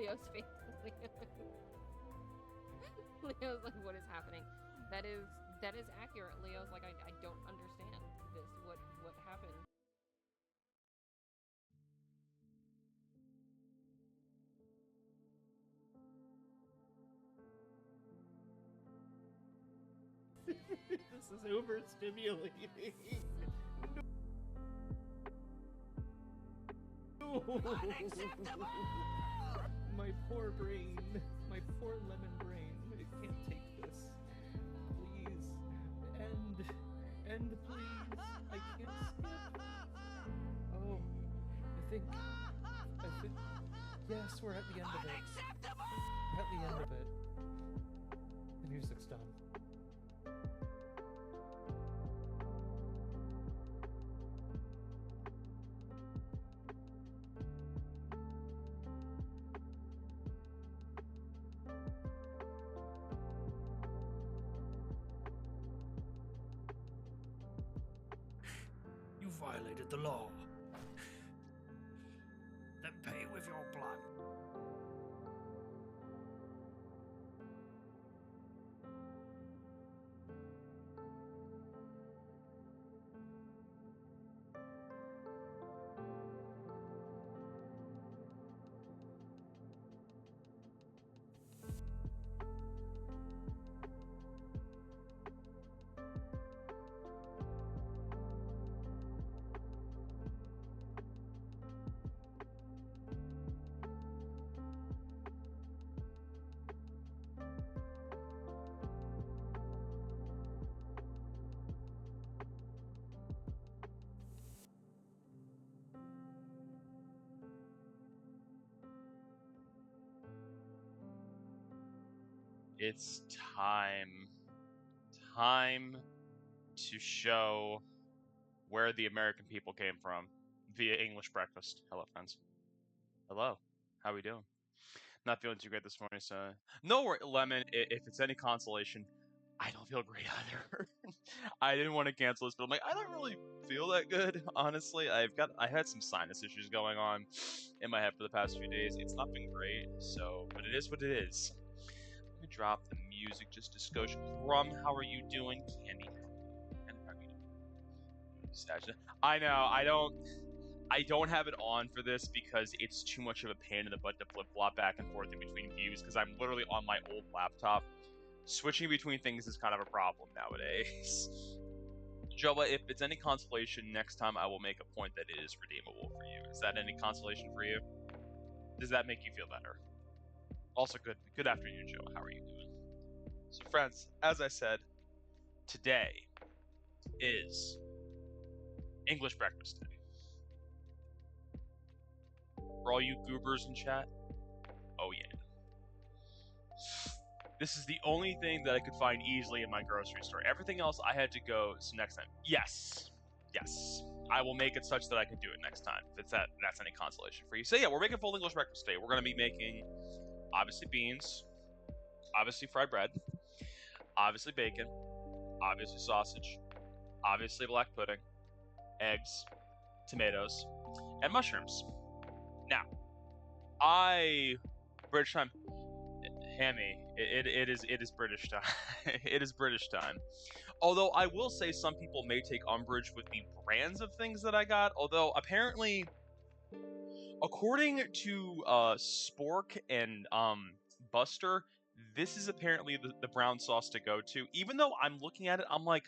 Leo's face. Leo's like, what is happening? That is accurate. Leo's like, I don't understand this. What happened? This is overstimulating. No. Unacceptable! My poor brain. My poor lemon brain. It can't take this. Please. End, please. I can't skip. Oh, I think. Yes, we're at the end of it. Unacceptable! We're at the end of it. The music's done. You violated the law. Then pay with your blood. It's time. Time to show where the American people came from via English breakfast. Hello, friends. Hello. How we doing? Not feeling too great this morning, so no worry, Lemon. If it's any consolation, I don't feel great either. I didn't want to cancel this, but I'm like, I don't really feel that good, honestly. I had some sinus issues going on in my head for the past few days. It's not been great, so but it is what it is. Let me drop the music just a skosh. Rum, how are you doing? Candy, and how are you doing? Sasha. I know. I don't have it on for this because it's too much of a pain in the butt to flip-flop back and forth in between views because I'm literally on my old laptop. Switching between things is kind of a problem nowadays. Joa, if it's any consolation, next time I will make a point that it is redeemable for you. Is that any consolation for you? Does that make you feel better? Also, good afternoon, Joa. How are you doing? So, friends, as I said, today is English Breakfast Day. For all you goobers in chat, oh yeah. This is the only thing that I could find easily in my grocery store. Everything else I had to go some next time. Yes. I will make it such that I can do it next time. If that's any consolation for you. So yeah, we're making full English breakfast today. We're gonna be making obviously beans, obviously fried bread, obviously bacon, obviously sausage, obviously black pudding, eggs, tomatoes, and mushrooms. Now, British time, Hammy, it is British time. It is British time. Although I will say some people may take umbrage with the brands of things that I got. Although apparently, according to Spork and Buster, this is apparently the brown sauce to go to. Even though I'm looking at it, I'm like,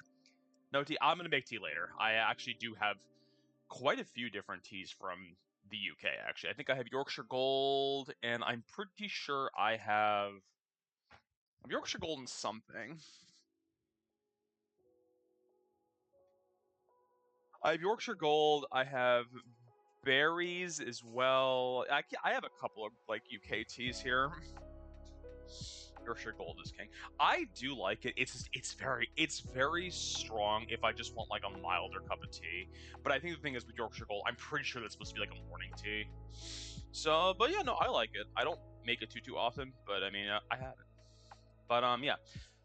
no tea. I'm gonna make tea later. I actually do have quite a few different teas from the UK, actually. I think I have Yorkshire Gold, and I'm pretty sure I have Yorkshire Gold and something. I have Yorkshire Gold, I have berries as well. I have a couple of, like, UK teas here. Yorkshire Gold is king. I do like it. It's very strong if I just want like a milder cup of tea. But I think the thing is with Yorkshire Gold, I'm pretty sure that's supposed to be like a morning tea. So, but yeah, no, I like it. I don't make it too often, but I mean, I have it. But yeah.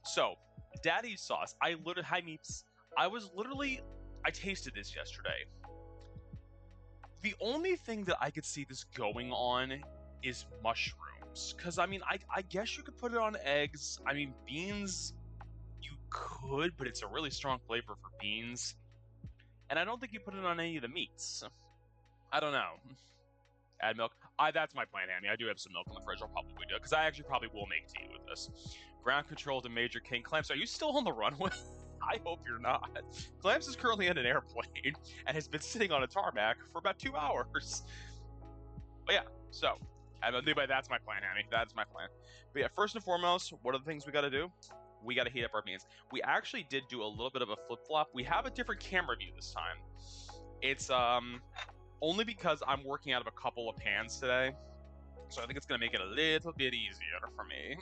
So, Daddy's sauce. Hi Meeps. I tasted this yesterday. The only thing that I could see this going on is mushroom. carbs, because I mean, I guess you could put it on eggs. I mean, beans, you could, but it's a really strong flavor for beans. And I don't think you put it on any of the meats. I don't know. Add milk. That's my plan, Annie. I do have some milk in the fridge. I'll probably do it, because I actually probably will make tea with this. Ground control to Major King. Clamps, are you still on the runway? I hope you're not. Clamps is currently in an airplane and has been sitting on a tarmac for about 2 hours. But yeah, so that's my plan, Annie. That's my plan. But yeah, first and foremost, what are the things we got to do? We got to heat up our beans. We actually did do a little bit of a flip-flop. We have a different camera view this time. It's only because I'm working out of a couple of pans today, so I think it's going to make it a little bit easier for me.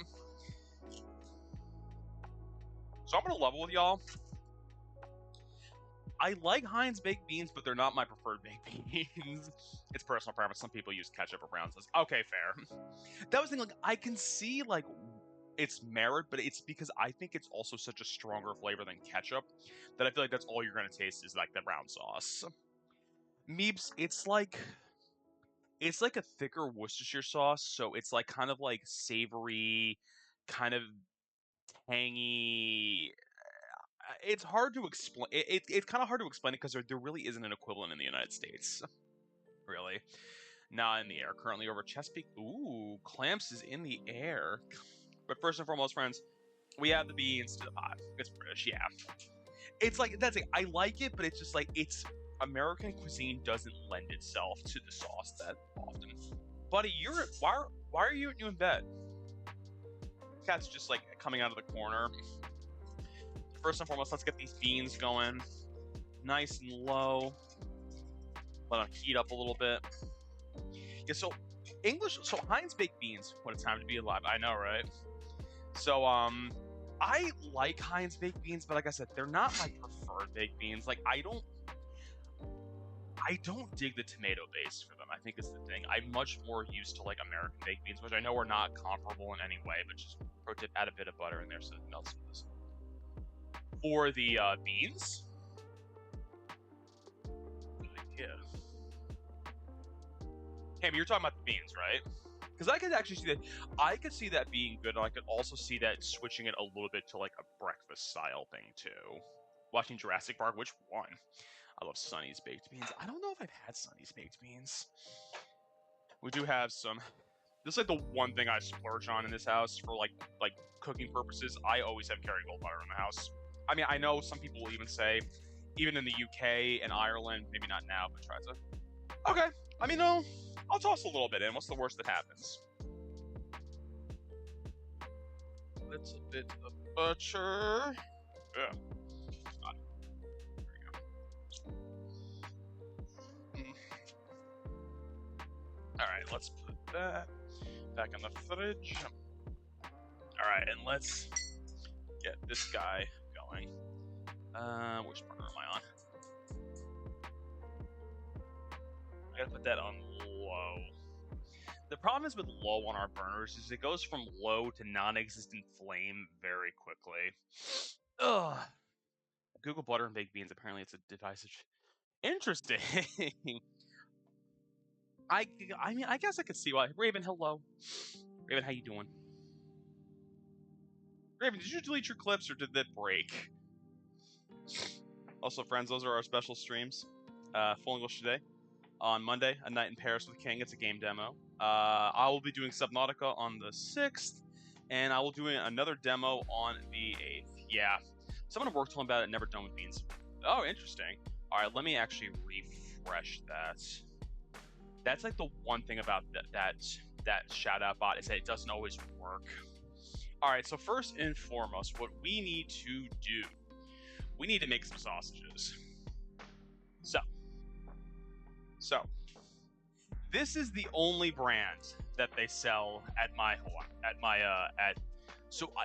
So I'm going to level with y'all. I like Heinz baked beans, but they're not my preferred baked beans. It's personal preference. Some people use ketchup or brown sauce. Okay, fair. That was the thing. Like, I can see like its merit, but it's because I think it's also such a stronger flavor than ketchup that I feel like that's all you're going to taste is like the brown sauce. Meeps, it's like a thicker Worcestershire sauce, so it's like kind of like savory, kind of tangy. It's hard to explain. It's kind of hard to explain it because there really isn't an equivalent in the United States. Really. Not in the air. Currently over Chesapeake. Ooh, Clamps is in the air. But first and foremost, friends, we have the beans to the pot. It's British, yeah. It's like, that's it. I like it, but it's just like, it's American cuisine doesn't lend itself to the sauce that often. Buddy, why are you in bed? Cat's just like coming out of the corner. First and foremost, let's get these beans going. Nice and low. Let them heat up a little bit. Yeah, so Heinz baked beans, what a time to be alive. I know, right? So, I like Heinz baked beans, but like I said, they're not my preferred baked beans. Like, I don't dig the tomato base for them. I think is the thing. I'm much more used to like American baked beans, which I know are not comparable in any way, but just pro tip, add a bit of butter in there so it melts with this. For the beans, yeah. Hey, you're talking about the beans, right? Because I could actually see that. I could see that being good, and I could also see that switching it a little bit to like a breakfast style thing too. Watching Jurassic Park, which one? I love Sonny's baked beans. I don't know if I've had Sonny's baked beans. We do have some. This is like the one thing I splurge on in this house for like cooking purposes. I always have Kerrygold butter in the house. I mean, I know some people will even say, even in the UK and Ireland, maybe not now, but try to. Okay, I mean, no, I'll toss a little bit in. What's the worst that happens? A little bit of butter. Yeah. Alright, let's put that back in the fridge. Alright, and let's get this guy going. Which burner am I on? I gotta put that on low. The problem is with low on our burners is it goes from low to non-existent flame very quickly. Ugh. Google butter and baked beans, apparently it's a device. Interesting. I mean, I guess I could see why. Raven, hello. Raven, how you doing? Raven, did you delete your clips or did that break? Also, friends, those are our special streams. Full English today. On Monday, A Night in Paris with King. It's a game demo. I will be doing Subnautica on the 6th. And I will do another demo on the 8th. Yeah. So I'm going to work till I'm about it. Never done with beans. Oh, interesting. All right, let me actually refresh that. That's like the one thing about that shout out bot is that it doesn't always work. All right, so first and foremost, what we need to do, we need to make some sausages. So this is the only brand that they sell at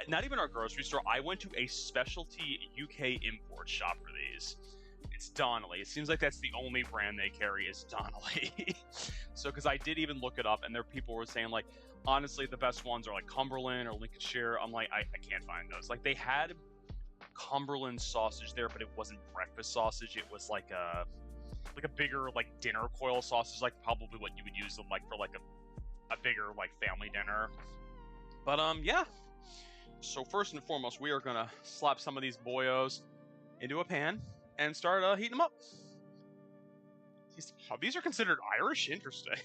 not even our grocery store. I went to a specialty UK import shop for these. It's Donnelly. It seems like that's the only brand they carry is Donnelly. So, because I did even look it up, and there people were saying, like, honestly, the best ones are like Cumberland or Lincolnshire. I'm like, I can't find those. Like, they had Cumberland sausage there, but it wasn't breakfast sausage. It was like a bigger like dinner coil sausage, like probably what you would use them like for like a bigger like family dinner. But yeah. So first and foremost, we are gonna slap some of these boyos into a pan and start heating them up. These are considered Irish? Interesting.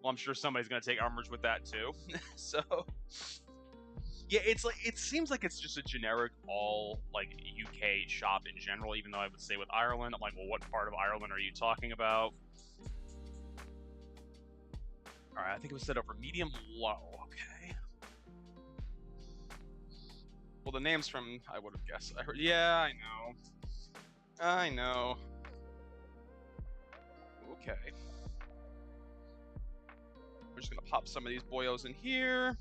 Well, I'm sure somebody's gonna take umbrage with that too. So yeah, it's like it seems like it's just a generic all like UK shop in general. Even though I would say with Ireland, I'm like, well, what part of Ireland are you talking about? All right, I think it was set over medium low. Okay. Well, the name's from I would have guessed. I heard. Yeah, I know. Okay. We're just gonna pop some of these boyos in here.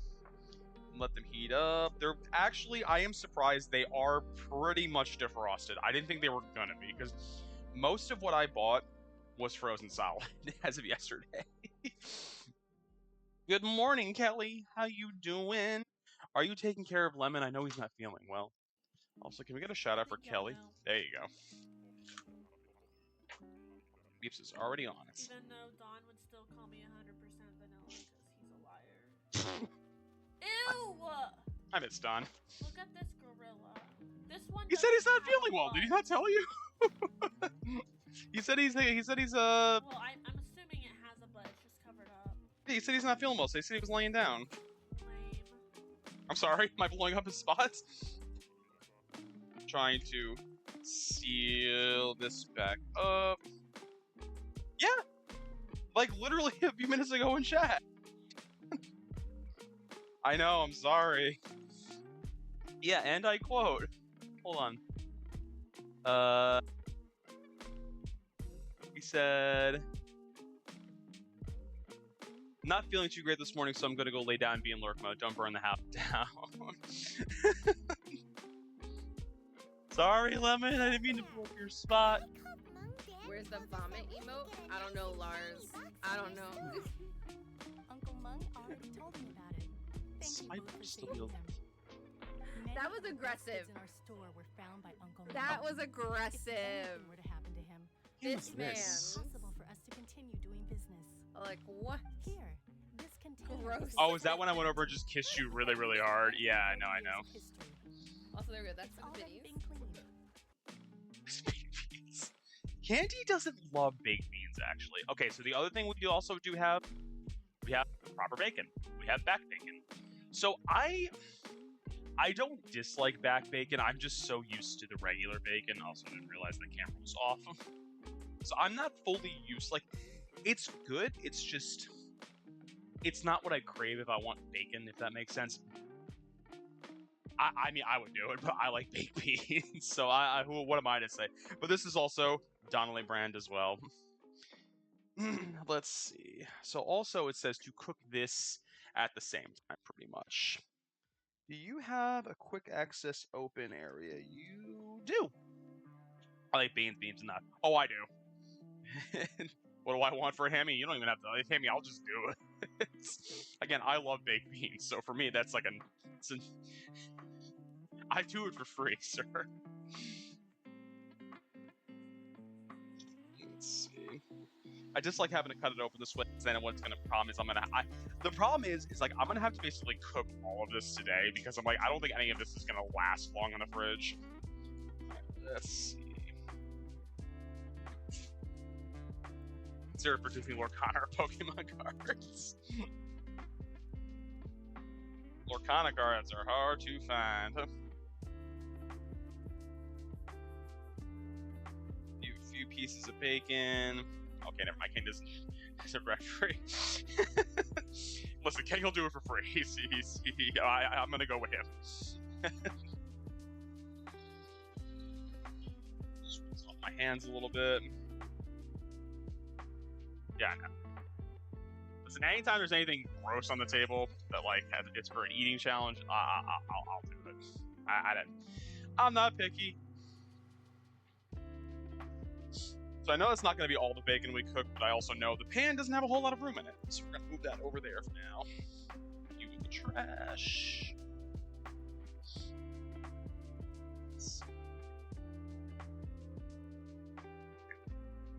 Let them heat up. They're actually, I am surprised they are pretty much defrosted. I didn't think they were gonna be, because most of what I bought was frozen solid as of yesterday. Good morning, Kelly. How you doing? Are you taking care of Lemon? I know he's not feeling well. Also, can we get a shout out for Kelly? There you go. Beeps is already on it. Even though Dawn would still call me 100% vanilla because he's a liar. Ew! I miss Don. Look at this gorilla. This one. He said he's not feeling well. Did he not tell you? He said he's Well, I'm assuming it has a butt. It's just covered up. He said he's not feeling well, so he said he was laying down. Lame. I'm sorry, am I blowing up his spots? Trying to seal this back up. Yeah! Like, literally a few minutes ago in chat. I know, I'm sorry. Yeah, and I quote. Hold on. He said... Not feeling too great this morning, so I'm gonna go lay down and be in lurk mode. Don't burn the house down. Sorry, Lemon. I didn't mean to blow up your spot. Where's the vomit emote? I don't know, Lars. I don't know. Uncle Mung already told me about it. Thank you both for saving them. That was aggressive. In our store were found by Uncle Mung. That was If aggressive. anything were to happen to him, This man. it's possible for us to continue doing business. Like, what? Here, this container. Gross. Oh, is that when I went over and just kissed you really, really hard? Yeah, I know. Also, there we go. That's It's for all the that's videos. been cleaned. Baked beans. Candy doesn't love baked beans, actually. Okay, so the other thing we also do have, we have proper bacon. We have back bacon. So I don't dislike back bacon. I'm just so used to the regular bacon. Also, didn't realize the camera was off. So I'm not fully used. Like, it's good. It's just, it's not what I crave if I want bacon, if that makes sense. I mean, I would do it, but I like baked beans. So what am I to say? But this is also Donnelly brand as well. Let's see. So also it says to cook this at the same time, pretty much. Do you have a quick access open area? You do. I like beans, enough. Oh, I do. What do I want for a hammy? You don't even have to. Hammy, I'll just do it. Again, I love baked beans, so for me, that's like I do it for free, sir. Let's see. I just like having to cut it open this way, because then what's gonna problem is the problem is like I'm gonna have to basically cook all of this today, because I'm like, I don't think any of this is gonna last long in the fridge. Let's see. 0 for choosing Lord Connor Pokemon cards. Lorcana cards are hard to find. Few pieces of bacon. Okay, never mind. King doesn't. He's a referee. Listen, King will do it for free. I'm gonna go with him. Just rinse off my hands a little bit. Yeah, I know. Listen, anytime there's anything gross on the table that like it's for an eating challenge, I'll do it. I'm not picky. So I know it's not going to be all the bacon we cook, but I also know the pan doesn't have a whole lot of room in it. So we're going to move that over there for now. You in the trash.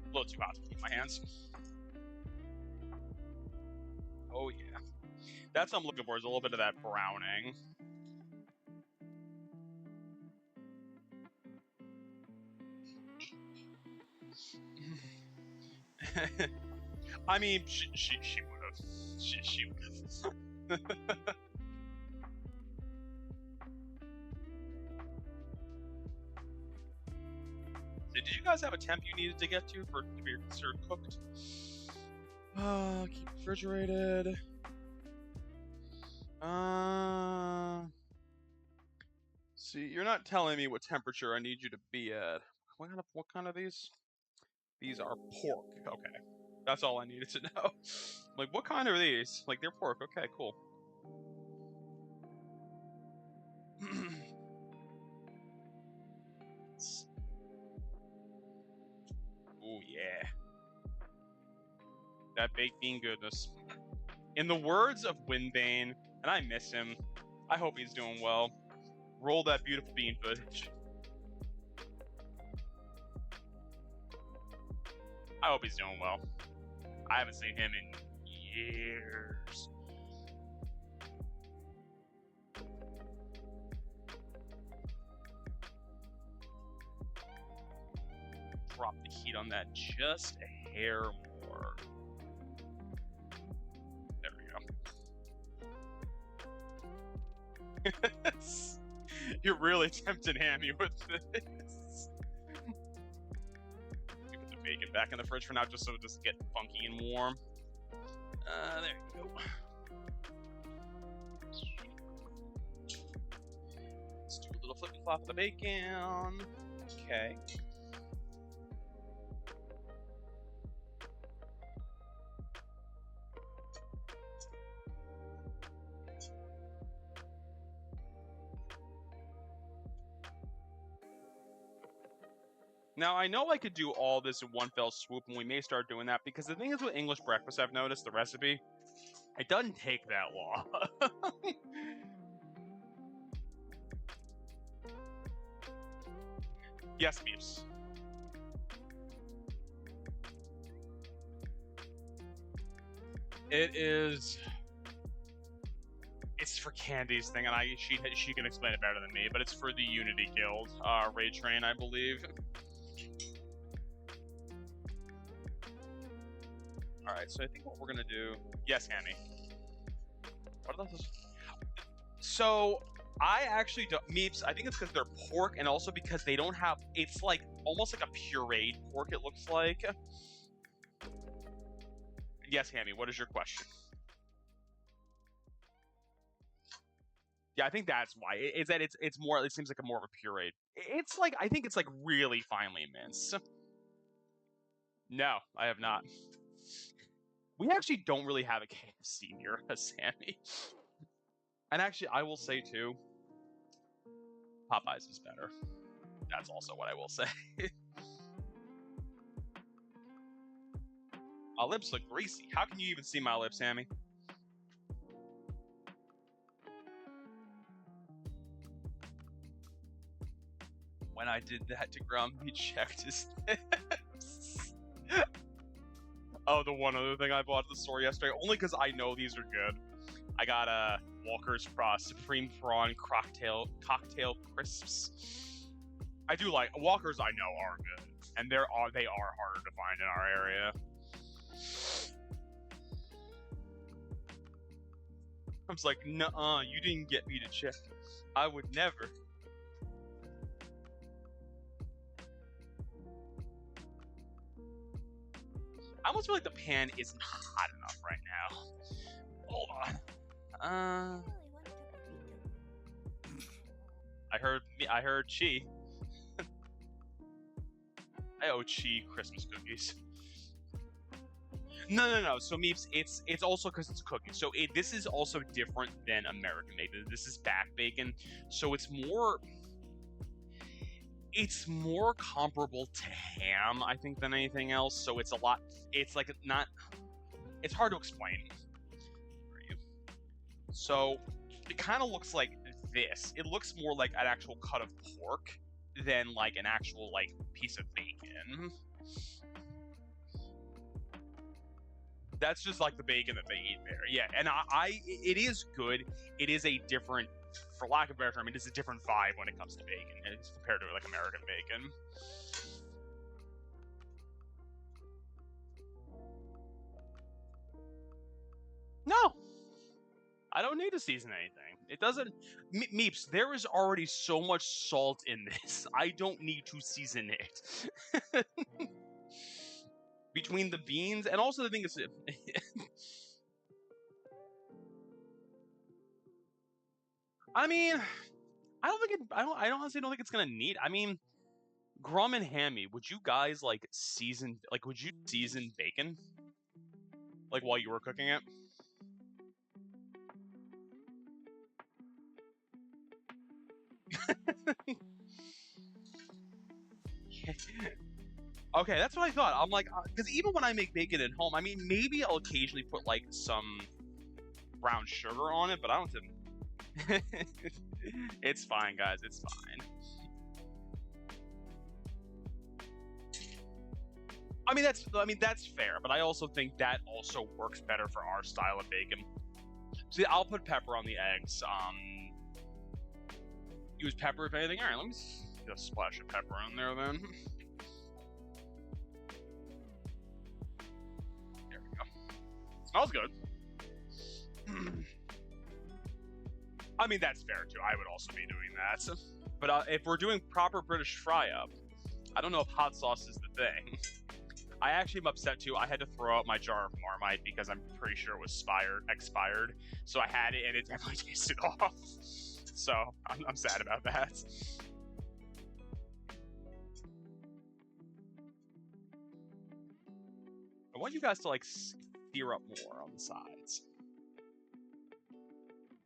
A little too hot to keep my hands. Oh yeah. That's what I'm looking for, is a little bit of that browning. I mean, she would have. She would have. So did you guys have a temp you needed to get to for to be considered cooked? Keep refrigerated. See, you're not telling me what temperature I need you to be at. What kind of these? These are pork. Okay. That's all I needed to know. Like, what kind are these? Like, they're pork. Okay, cool. Oh, yeah. That baked bean goodness. In the words of Windbane, and I miss him, I hope he's doing well. Roll that beautiful bean footage. I hope he's doing well. I haven't seen him in years. Drop the heat on that just a hair more. There we go. You're really tempting Hammy with this. Put the bacon back in the fridge for now, just so it doesn't get funky and warm. There you go. Let's do a little flip and flop of the bacon. Okay. Now, I know I could do all this in one fell swoop, and we may start doing that, because the thing is with English breakfast, I've noticed, the recipe, it doesn't take that long. Yes, Beeps. It is... It's for Candy's thing, and she can explain it better than me, but it's for the Unity Guild, raid train, I believe. Alright, so I think what we're gonna do... Yes, Hammy. What are those? So, I actually don't... Meeps, I think it's because they're pork, and also because they don't have... It's like, almost like a pureed pork, it looks like. Yes, Hammy, what is your question? Yeah, I think that's why. It's that it's more... It seems like a more of a pureed. It's like... I think it's like really finely minced. No, I have not. We actually don't really have a KFC near us, Sammy. And actually, I will say too, Popeyes is better. That's also what I will say. My lips look greasy. How can you even see my lips, Sammy? When I did that to Grum, he checked his lips. Oh, the one other thing I bought at the store yesterday, only because I know these are good. I got a Walker's Supreme Prawn cocktail crisps. I do like Walker's. I know are good, and they are harder to find in our area. I was like, nuh-uh, you didn't get me to check. I would never. I almost feel like the pan isn't hot enough right now. Hold on. I heard Chi. I owe Chi Christmas cookies. No. So Meeps, it's also because it's cookies. So this is also different than American bacon. This is back bacon, so it's more comparable to ham, I think, than anything else. So it's a lot. It's like not. It's hard to explain for you. So it kind of looks like this. It looks more like an actual cut of pork than like an actual like piece of bacon. That's just like the bacon that they eat there. Yeah, and it is good. It is a different, for lack of a better term, it is a different vibe when it comes to bacon as compared to like American bacon. No, I don't need to season anything. It doesn't. Meeps, there is already so much salt in this. I don't need to season it. Between the beans and also the thing is, I mean, I honestly don't think it's gonna need. I mean, Grum and Hammy, would you guys like season? Like, would you season bacon? Like while you were cooking it? Okay, that's what I thought. I'm like, because even when I make bacon at home, I mean, maybe I'll occasionally put like some brown sugar on it, but I don't think. It's fine, guys. It's fine. I mean, that's fair, but I also think that also works better for our style of bacon. See, I'll put pepper on the eggs. Use pepper if anything. All right, let me just splash of pepper on there then. There we go. Smells good. I mean, that's fair too. I would also be doing that. But if we're doing proper British fry-up, I don't know if hot sauce is the thing. I actually am upset too. I had to throw out my jar of Marmite because I'm pretty sure it was expired. So I had it and it definitely tasted off. So I'm sad about that. I want you guys to like sear up more on the sides.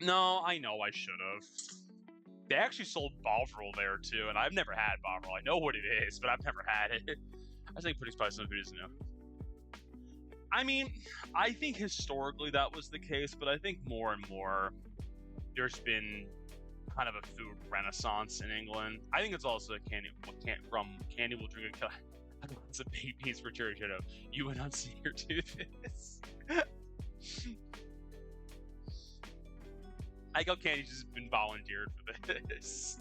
No, I know I should have. They actually sold Bovril there too, and I've never had Bovril. I know what it is, but I've never had it. I think pretty spicy food is new. I mean, I think historically that was the case, but I think more and more there's been kind of a food renaissance in England. I think it's also a Candy will drink a glass of baked beans for church. You know, you went on senior to this. I go Candy's just been volunteered for this.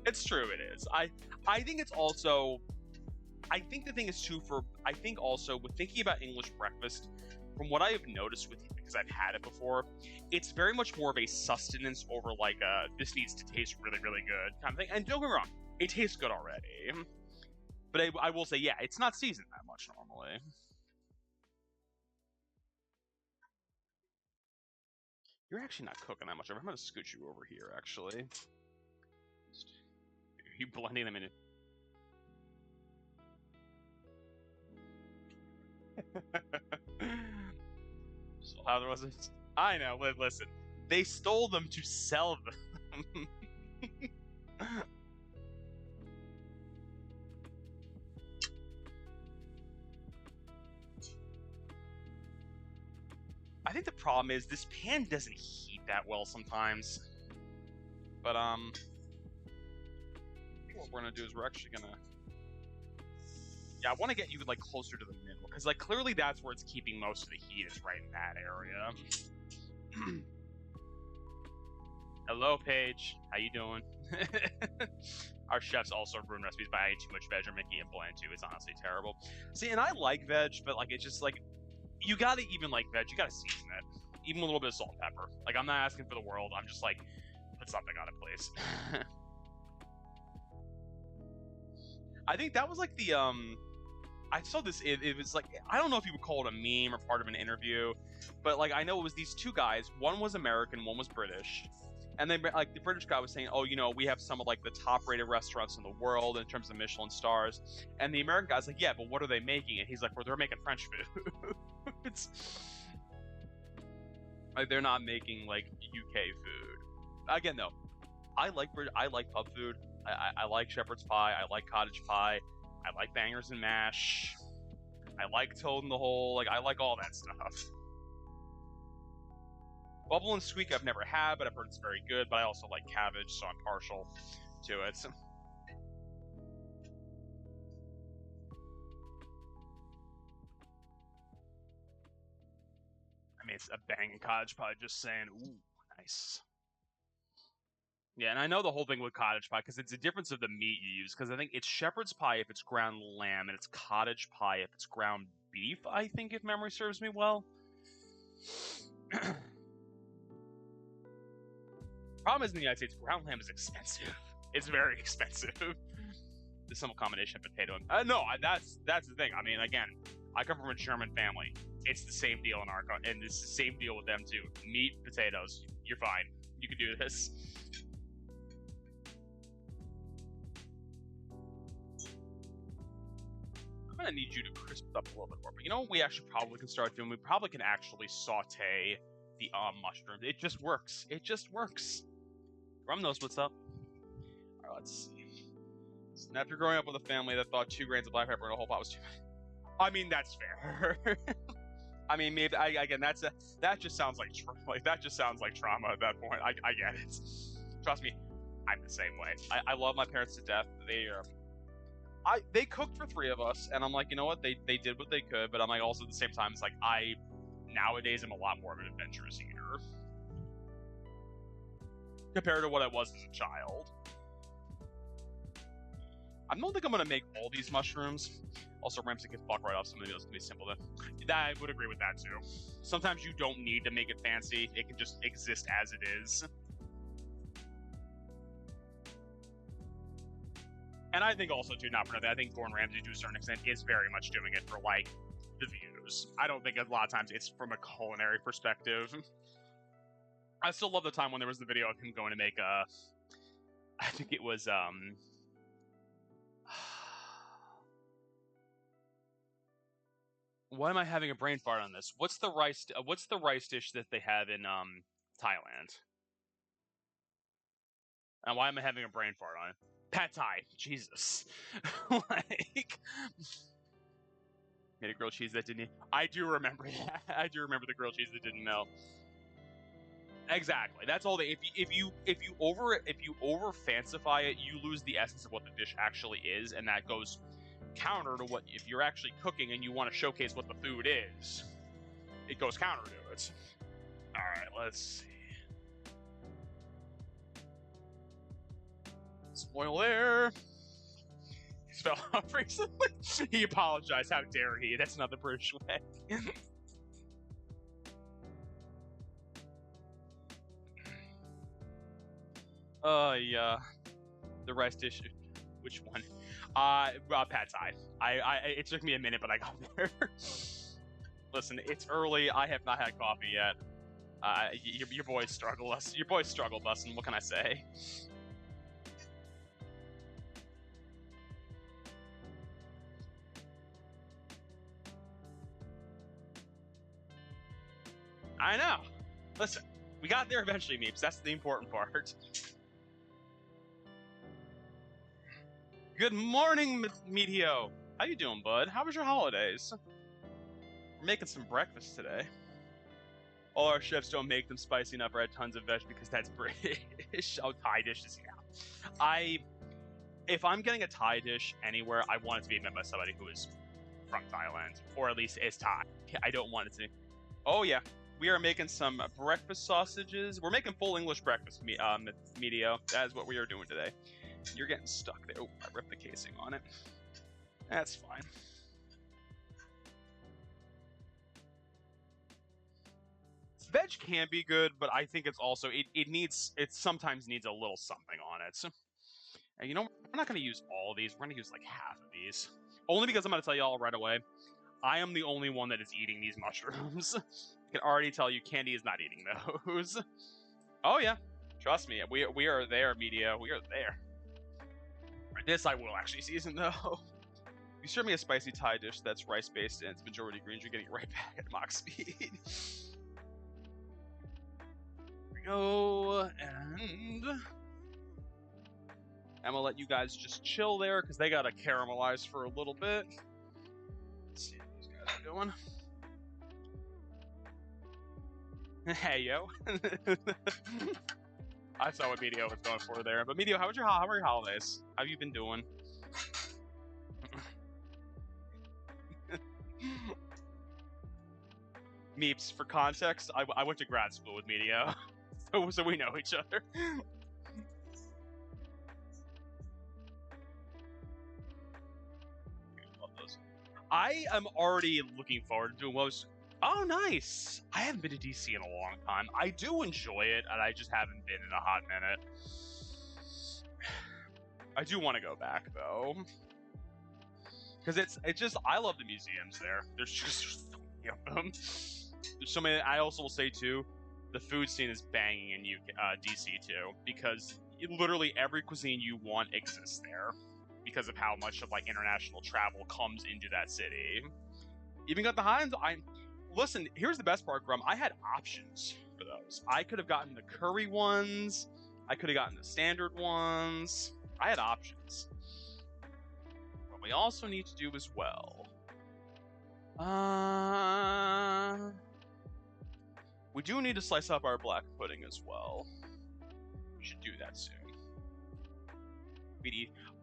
It's true, it is. I think it's also, I think the thing is too I think also with thinking about English breakfast, from what I have noticed with, because I've had it before, it's very much more of a sustenance over like this needs to taste really, really good kind of thing. And don't get me wrong, it tastes good already. But I will say, yeah, it's not seasoned that much normally. You're actually not cooking that much. I'm going to scoot you over here, actually. Are you blending them in? So how there wasn't. I know. Listen, they stole them to sell them. I think the problem is this pan doesn't heat that well sometimes. But what we're gonna do is we're actually gonna. Yeah, I want to get you like closer to the middle because like clearly that's where it's keeping most of the heat is right in that area. Hello, Paige. How you doing? Our chefs also ruin recipes by adding too much veg or making it bland too. It's honestly terrible. See, and I like veg, but like it's just like you gotta even like veg. You gotta season it, even with a little bit of salt and pepper. Like I'm not asking for the world. I'm just like put something on it, please. I think that was like the I saw this. It was like I don't know if you would call it a meme or part of an interview, but like I know it was these two guys. One was American, one was British, and they like the British guy was saying, "Oh, you know, we have some of like the top-rated restaurants in the world in terms of Michelin stars," and the American guy's like, "Yeah, but what are they making?" And he's like, "Well, they're making French food." It's like they're not making like UK food. Again, though, I like pub food. I like shepherd's pie. I like cottage pie. I like bangers and mash. I like toad in the hole. Like I like all that stuff. Bubble and squeak I've never had, but I've heard it's very good. But I also like cabbage, so I'm partial to it. it's a banging cottage pie. Just saying, ooh, nice. Yeah, and I know the whole thing with cottage pie because it's a difference of the meat you use. Because I think it's shepherd's pie if it's ground lamb, and it's cottage pie if it's ground beef. I think, if memory serves me well. Problem is, in the United States, ground lamb is expensive. It's very expensive. There's some combination of potato and that's the thing. I mean, again, I come from a German family. It's the same deal in our and it's the same deal with them too. Meat, potatoes. You're fine. You can do this. I'm gonna need you to crisp it up a little bit more. But you know what we actually probably can start doing? We probably can actually saute the mushrooms. It just works. It just works. Rum knows what's up. Alright, let's see. So now if you're growing up with a family that thought 2 grains of black pepper and a whole pot was too much, I mean, that's fair. I mean, maybe again, that just sounds like that just sounds like trauma at that point. I get it. Trust me, I'm the same way. I love my parents to death. They cooked for 3 of us, and I'm like, you know what? They did what they could, but I'm like, also at the same time, it's like nowadays I'm a lot more of an adventurous eater compared to what I was as a child. I don't think I'm gonna make all these mushrooms. Also, Ramsey can fuck right off some of those. Can be simple. I would agree with that too. Sometimes you don't need to make it fancy. It can just exist as it is. And I think also too, not for nothing, I think Gordon Ramsay to a certain extent is very much doing it for like the views. I don't think a lot of times it's from a culinary perspective. I still love the time when there was the video of him going to make I think it was why am I having a brain fart on this? What's the rice dish that they have in Thailand? And why am I having a brain fart on it? Pad Thai. Jesus. Like, made a grilled cheese that didn't. I do remember that. I do remember the grilled cheese that didn't melt. Exactly. That's all. If you over fancify it, you lose the essence of what the dish actually is, and that goes counter to what if you're actually cooking and you want to showcase what the food is. It goes counter to it. All right, let's see. Spoil there. He fell off recently. He apologized. How dare he? That's not the British way. Yeah. The rice dish. Which one? Pad Thai. It took me a minute, but I got there. Listen, it's early. I have not had coffee yet. Your boys struggle. Your boys struggle, Bustin'. What can I say? I know. Listen, we got there eventually, Meeps. That's the important part. Good morning, Meteo. How you doing, bud? How was your holidays? We're making some breakfast today. All our chefs don't make them spicy enough or add tons of veg because that's British. Oh, Thai dishes, yeah. If I'm getting a Thai dish anywhere, I want it to be made by somebody who is from Thailand, or at least is Thai. I don't want it to. Oh yeah, we are making some breakfast sausages. We're making full English breakfast, Meteo. That is what we are doing today. You're getting stuck there. Oh, I ripped the casing on it. That's fine. Veg can be good, but I think it's also it sometimes needs a little something on it. So, and you know, we're not going to use all of these. We're going to use like half of these. Only because I'm going to tell you all right away. I am the only one that is eating these mushrooms. I can already tell you Candy is not eating those. Oh yeah, trust me. We are there, media. We are there. This I will actually season though. If you serve me a spicy Thai dish that's rice based and it's majority greens, you're getting it right back at mock speed. Here we go, and I'm gonna let you guys just chill there because they gotta caramelize for a little bit. Let's see what these guys are doing. Hey yo. I saw what Medio was going for there. But Medio, how are your holidays? How have you been doing? Meeps, for context, I went to grad school with Medio, so we know each other. Love those. I am already looking forward to doing those. Oh, nice! I haven't been to DC in a long time. I do enjoy it, and I just haven't been in a hot minute. I do want to go back, though. Because it's just, I love the museums there. There's just so many of them. There's so many. I also will say, too, the food scene is banging in DC, too. Because literally every cuisine you want exists there. Because of how much of, like, international travel comes into that city. Even got the Heinz. Listen, here's the best part, Grum. I had options for those. I could have gotten the curry ones. I could have gotten the standard ones. I had options. What we also need to do as well. We do need to slice up our black pudding as well. We should do that soon.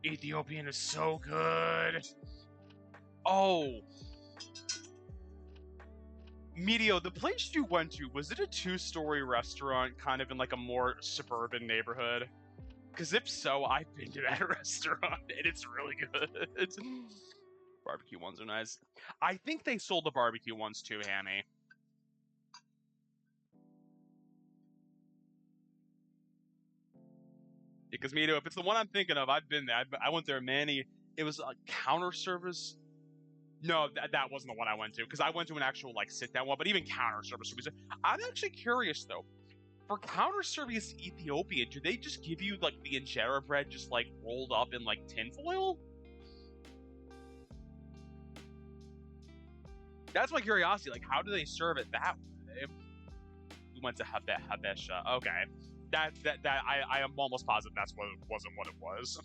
Ethiopian is so good. Oh. Medio, the place you went to, was it a 2-story restaurant kind of in like a more suburban neighborhood? Because if so, I've been to that restaurant and it's really good. Barbecue ones are nice. I think they sold the barbecue ones too, Hammy. Because Medio, if it's the one I'm thinking of, I've been there. I went there many. It was a counter service. No, that wasn't the one I went to, because I went to an actual, like, sit-down one, but even counter service. I'm actually curious, though. For counter service Ethiopian, do they just give you, like, the injera bread just, like, rolled up in, like, tinfoil? That's my curiosity. Like, how do they serve it that way? We went to Habesha. Okay. I am almost positive that's what it wasn't what it was.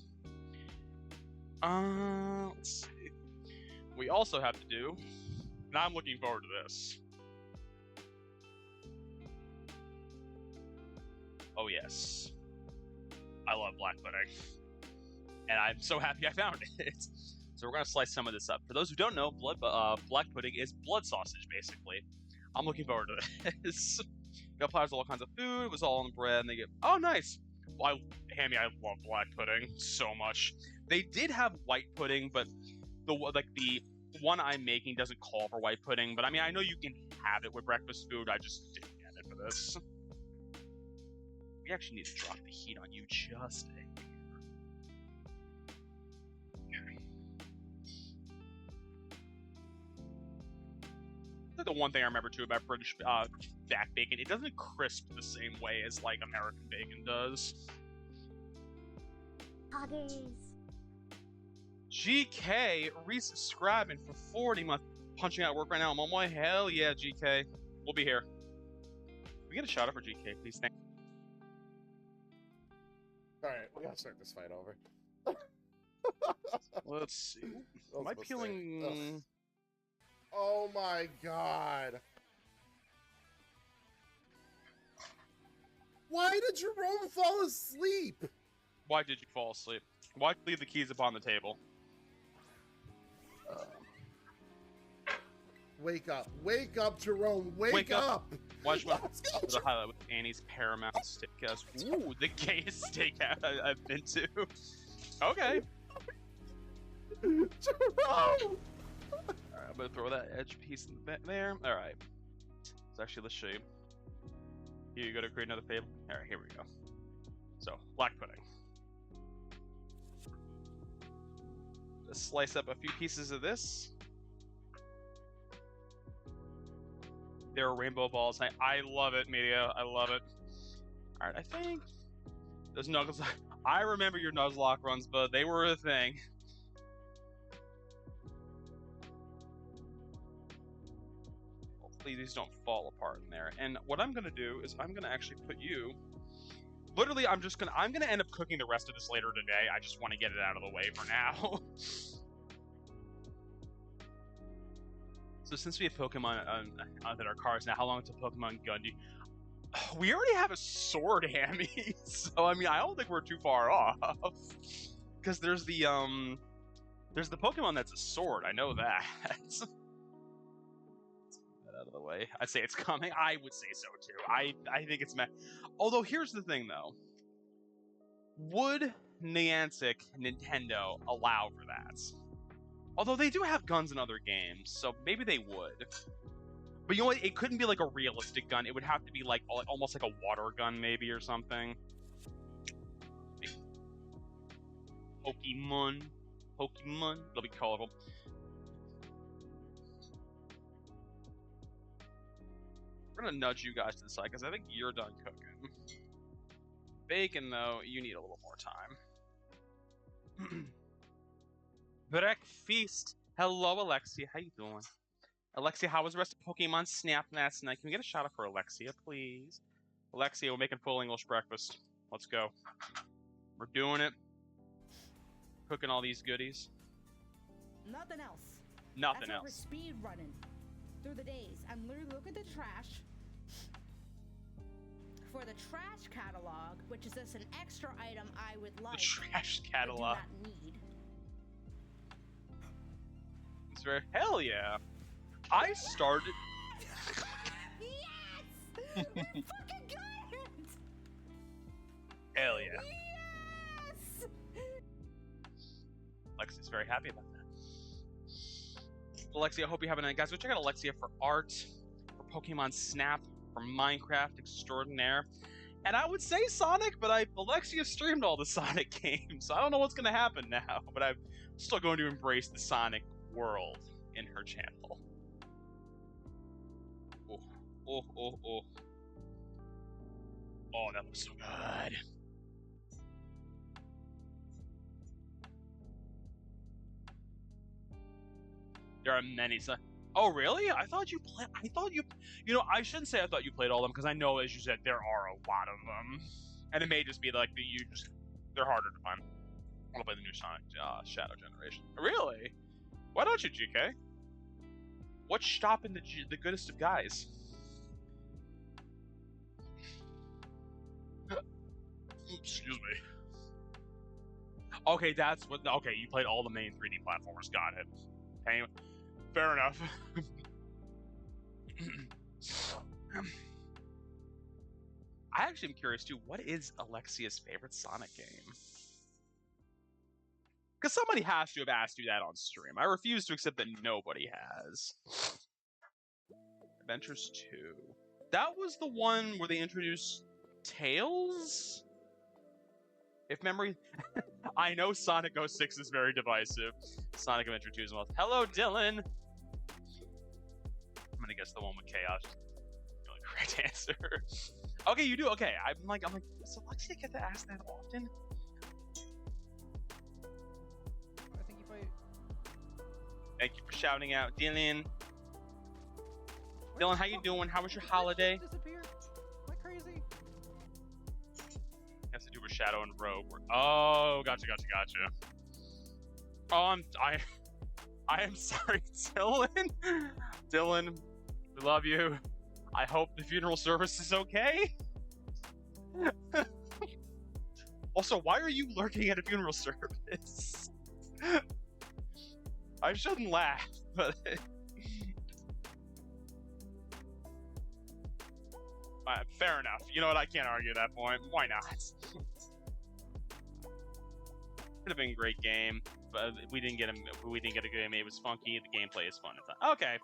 Let's see. We also have to do, and I'm looking forward to this. Oh yes, I love black pudding, and I'm so happy I found it. So we're gonna slice some of this up. For those who don't know, black pudding is blood sausage, basically. I'm looking forward to this. Got platters of all kinds of food. It was all on the bread, and they get. Oh, nice. Well, Hammy, I love black pudding so much. They did have white pudding, but the one I'm making doesn't call for white pudding. But I mean, I know you can have it with breakfast food. I just didn't get it for this. We actually need to drop the heat on you just a hair. The one thing I remember too about British back bacon, it doesn't crisp the same way as like American bacon does. Huggies. GK, Reese Scrabbing for 40 months. Punching out work right now. I'm on my hell yeah, GK. We'll be here. Can we get a shout out for GK, please? Thank you. Alright, we gotta start this fight over. Let's see. Am I peeling? Oh my god. Why did Jerome fall asleep? Why did you fall asleep? Why did you leave the keys upon the table? Wake up, Jerome, wake up! Watch the highlight with Annie's Paramount Steakhouse. Ooh, the gayest steakhouse I've been to. Okay. Jerome! Alright, I'm gonna throw that edge piece in the back there. Alright. So actually, let's show you. Here, you gotta create another table. Alright, here we go. So, black pudding. Let's slice up a few pieces of this. There are rainbow balls. I love it, Media. I love it. Alright, I think those Nuzlocke. I remember your Nuzlocke runs, but they were a thing. Hopefully these don't fall apart in there. And what I'm gonna do is I'm gonna actually put you. Literally, I'm gonna end up cooking the rest of this later today. I just want to get it out of the way for now. So since we have Pokemon that are cars now, how long until Pokemon Gundy? We already have a sword, Hammy. So I mean, I don't think we're too far off. Because there's the Pokemon that's a sword. I know that. out of the way. I'd say it's coming. I would say so too. I think it's although here's the thing though. Would Niantic Nintendo allow for that? Although they do have guns in other games, so maybe they would. But you know what? It couldn't be like a realistic gun. It would have to be like almost like a water gun maybe or something. Pokemon. They'll be colorful. We're gonna nudge you guys to the side because I think you're done cooking. Bacon, though, you need a little more time. Breakfast. Hello, Alexia. How you doing? Alexia, how was the rest of Pokemon Snap last night? Can we get a shout out for Alexia, please? Alexia, we're making full English breakfast. Let's go. We're doing it. Cooking all these goodies. Nothing else. Nothing That's else. We're speed running through the days. I'm literally looking at the trash for the trash catalog, which is just an extra item I would like. The trash catalog. But do not need. It's very hell yeah. I started. Yes! We fucking got it! Hell yeah. Yes! Alexia's very happy about that. Alexia, I hope you have a night. Guys, go check out Alexia for art, for Pokemon Snap, for Minecraft Extraordinaire. And I would say Sonic, but Alexia streamed all the Sonic games, so I don't know what's going to happen now. But I'm still going to embrace the Sonic world in her channel. Oh. Oh, that looks so good. There are many. Oh, really? I thought you played. You know, I shouldn't say I thought you played all of them because I know, as you said, there are a lot of them, and it may just be like they're harder to find. I want to play the new Sonic Shadow Generation. Really? Why don't you, GK? What's stopping the goodest of guys? Excuse me. Okay, that's what. Okay, you played all the main 3D platformers. Got it. Anyway, fair enough. I actually am curious too. What is Alexia's favorite Sonic game? Because somebody has to have asked you that on stream. I refuse to accept that nobody has. Adventures 2. That was the one where they introduced Tails? If memory... I know Sonic 06 is very divisive. Sonic Adventure 2 as well. Hello, Dylan! I'm gonna guess the one with Chaos. Really correct answer. Okay, you do? Okay, I'm like, does Alexia get to ask that often? I think if I... Thank you for shouting out, Dylan. Dylan, how you doing? How was your holiday? Disappeared. Am I crazy? Has to do with Shadow and Rogue. Oh, gotcha. Oh, I am sorry, Dylan. Dylan, we love you. I hope the funeral service is okay. Also, why are you lurking at a funeral service? I shouldn't laugh, but... fair enough. You know what? I can't argue that point. Why not? Could have been a great game, but we didn't get a good game. It was funky. The gameplay is fun. Okay,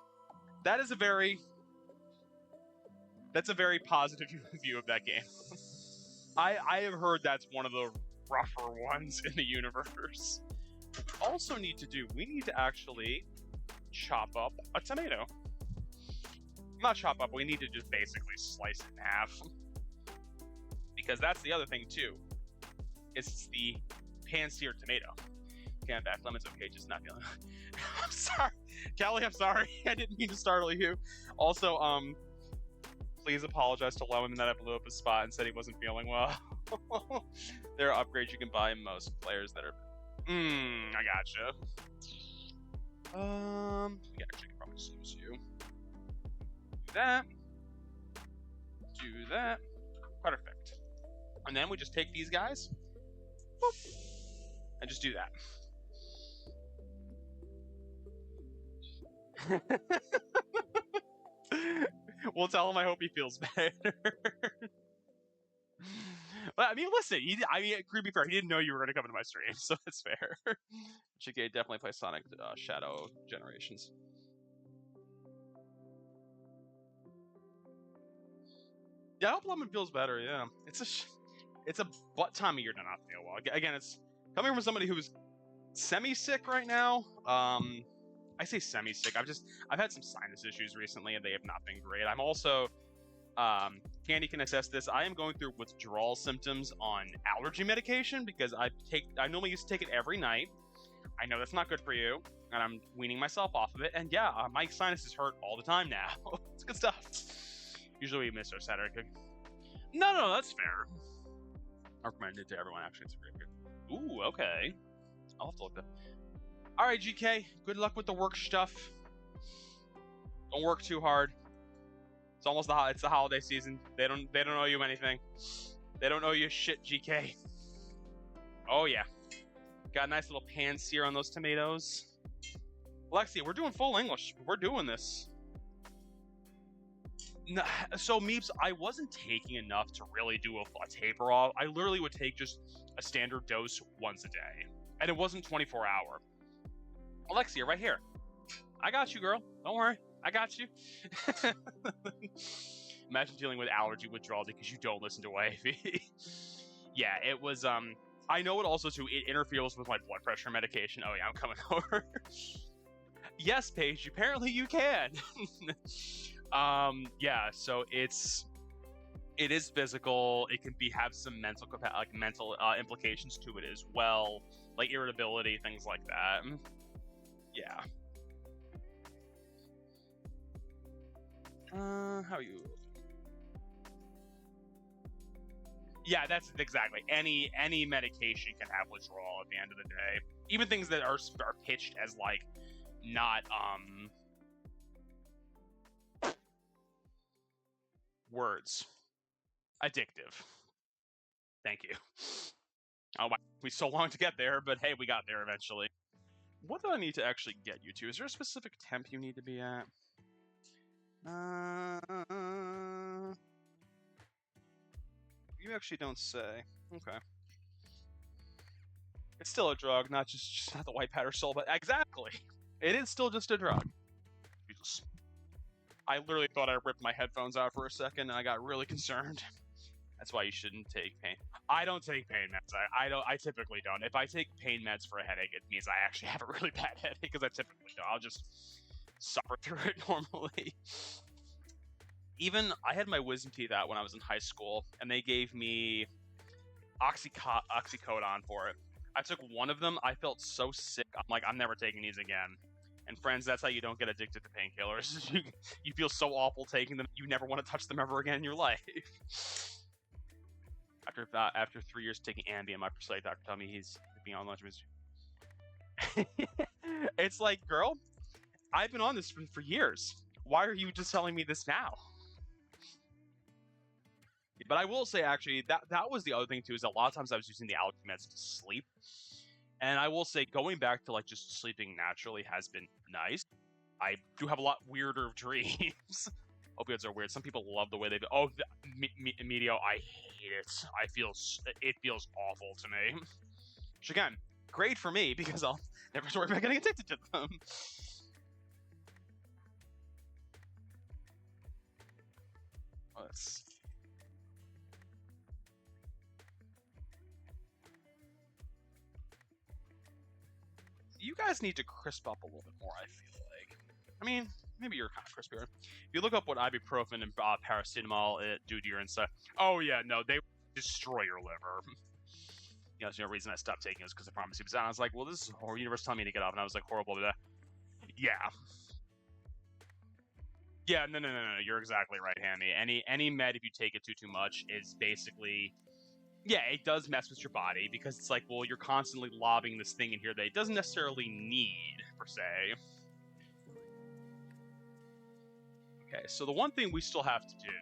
that's a very positive view of that game. I have heard that's one of the rougher ones in the universe. Also we need to actually chop up a tomato. Not chop up, we need to just basically slice it in half. Because that's the other thing too. It's the pan-seared tomato. Can't back lemon's okay, just not feeling I'm sorry. Callie, I'm sorry. I didn't mean to startle you. Also, please apologize to Lemon that I blew up his spot and said he wasn't feeling well. There are upgrades you can buy in most players that are I gotcha. We actually can probably just use you. Do that. Perfect. And then we just take these guys, boop, and just do that. We'll tell him I hope he feels better. But I mean, listen. Creepy fair. He didn't know you were going to come into my stream, so it's fair. GK definitely plays Sonic Shadow Generations. Yeah, I hope Lemon feels better. Yeah, it's a butt time of year to not feel well. Again, it's coming from somebody who's semi-sick right now. I say semi-sick. I've had some sinus issues recently, and they have not been great. I'm also, Candy can attest this. I am going through withdrawal symptoms on allergy medication because I normally used to take it every night. I know that's not good for you, and I'm weaning myself off of it. And yeah, my sinuses hurt all the time now. It's good stuff. Usually we miss our Saturday. No, that's fair. I recommend it to everyone. Actually, it's pretty good. Ooh, okay. I'll have to look that. All right, GK. Good luck with the work stuff. Don't work too hard. It's almost it's the holiday season. They don't owe you anything. They don't owe you shit, GK. Oh yeah. Got a nice little pan sear on those tomatoes. Lexi, we're doing full English. We're doing this. No, so Meeps, I wasn't taking enough to really do a taper off. I literally would take just a standard dose once a day, and it wasn't 24-hour. Alexia, right here. I got you, girl. Don't worry. I got you. Imagine dealing with allergy withdrawal because you don't listen to AV. Yeah, it was. I know it also too. It interferes with my blood pressure medication. Oh yeah, I'm coming over. Yes, Paige. Apparently you can. Yeah, so it is physical. It can have some mental implications to it as well, like irritability, things like that. Yeah. How are you? Yeah, that's exactly. Any medication can have withdrawal at the end of the day. Even things that are pitched as like not words. Addictive. Thank you. Oh, wow. We so long to get there, but hey, we got there eventually. What do I need to actually get you to? Is there a specific temp you need to be at? You actually don't say. Okay. It's still a drug, not just not the white powder soul, but exactly. It is still just a drug. Jesus. I literally thought I ripped my headphones out for a second, and I got really concerned. That's why you shouldn't take pain. I don't take pain meds. I typically don't. If I take pain meds for a headache, it means I actually have a really bad headache, because I typically don't. I'll just suffer through it normally. Even, I had my wisdom teeth out when I was in high school, and they gave me oxycodone for it. I took one of them. I felt so sick. I'm like, I'm never taking these again. And friends, that's how you don't get addicted to painkillers. You feel so awful taking them, you never want to touch them ever again in your life. After 3 years taking Ambien, my prosthetic doctor told me he's being on lunch. It's like, girl, I've been on this for years. Why are you just telling me this now? But I will say, actually, that was the other thing too. Is a lot of times I was using the allergy meds to sleep, and I will say going back to like just sleeping naturally has been nice. I do have a lot weirder dreams. Opioids are weird. Some people love the way they do. Oh, Medio, I hate it. It feels awful to me. Which again, great for me because I'll never worry about getting addicted to them. Let's. You guys need to crisp up a little bit more, I feel like. I mean, maybe you're kind of crispier. If you look up what ibuprofen and paracetamol do to your inside, oh yeah, no, they destroy your liver. You know, the only reason I stopped taking it was because I promised you. I was like, well, this is horrible. Universe telling me to get off, and I was like, horrible. Yeah. Yeah, no. You're exactly right, Hammy. Any med, if you take it too much, is basically... Yeah, it does mess with your body, because it's like, well, you're constantly lobbing this thing in here that it doesn't necessarily need, per se. Okay, so the one thing we still have to do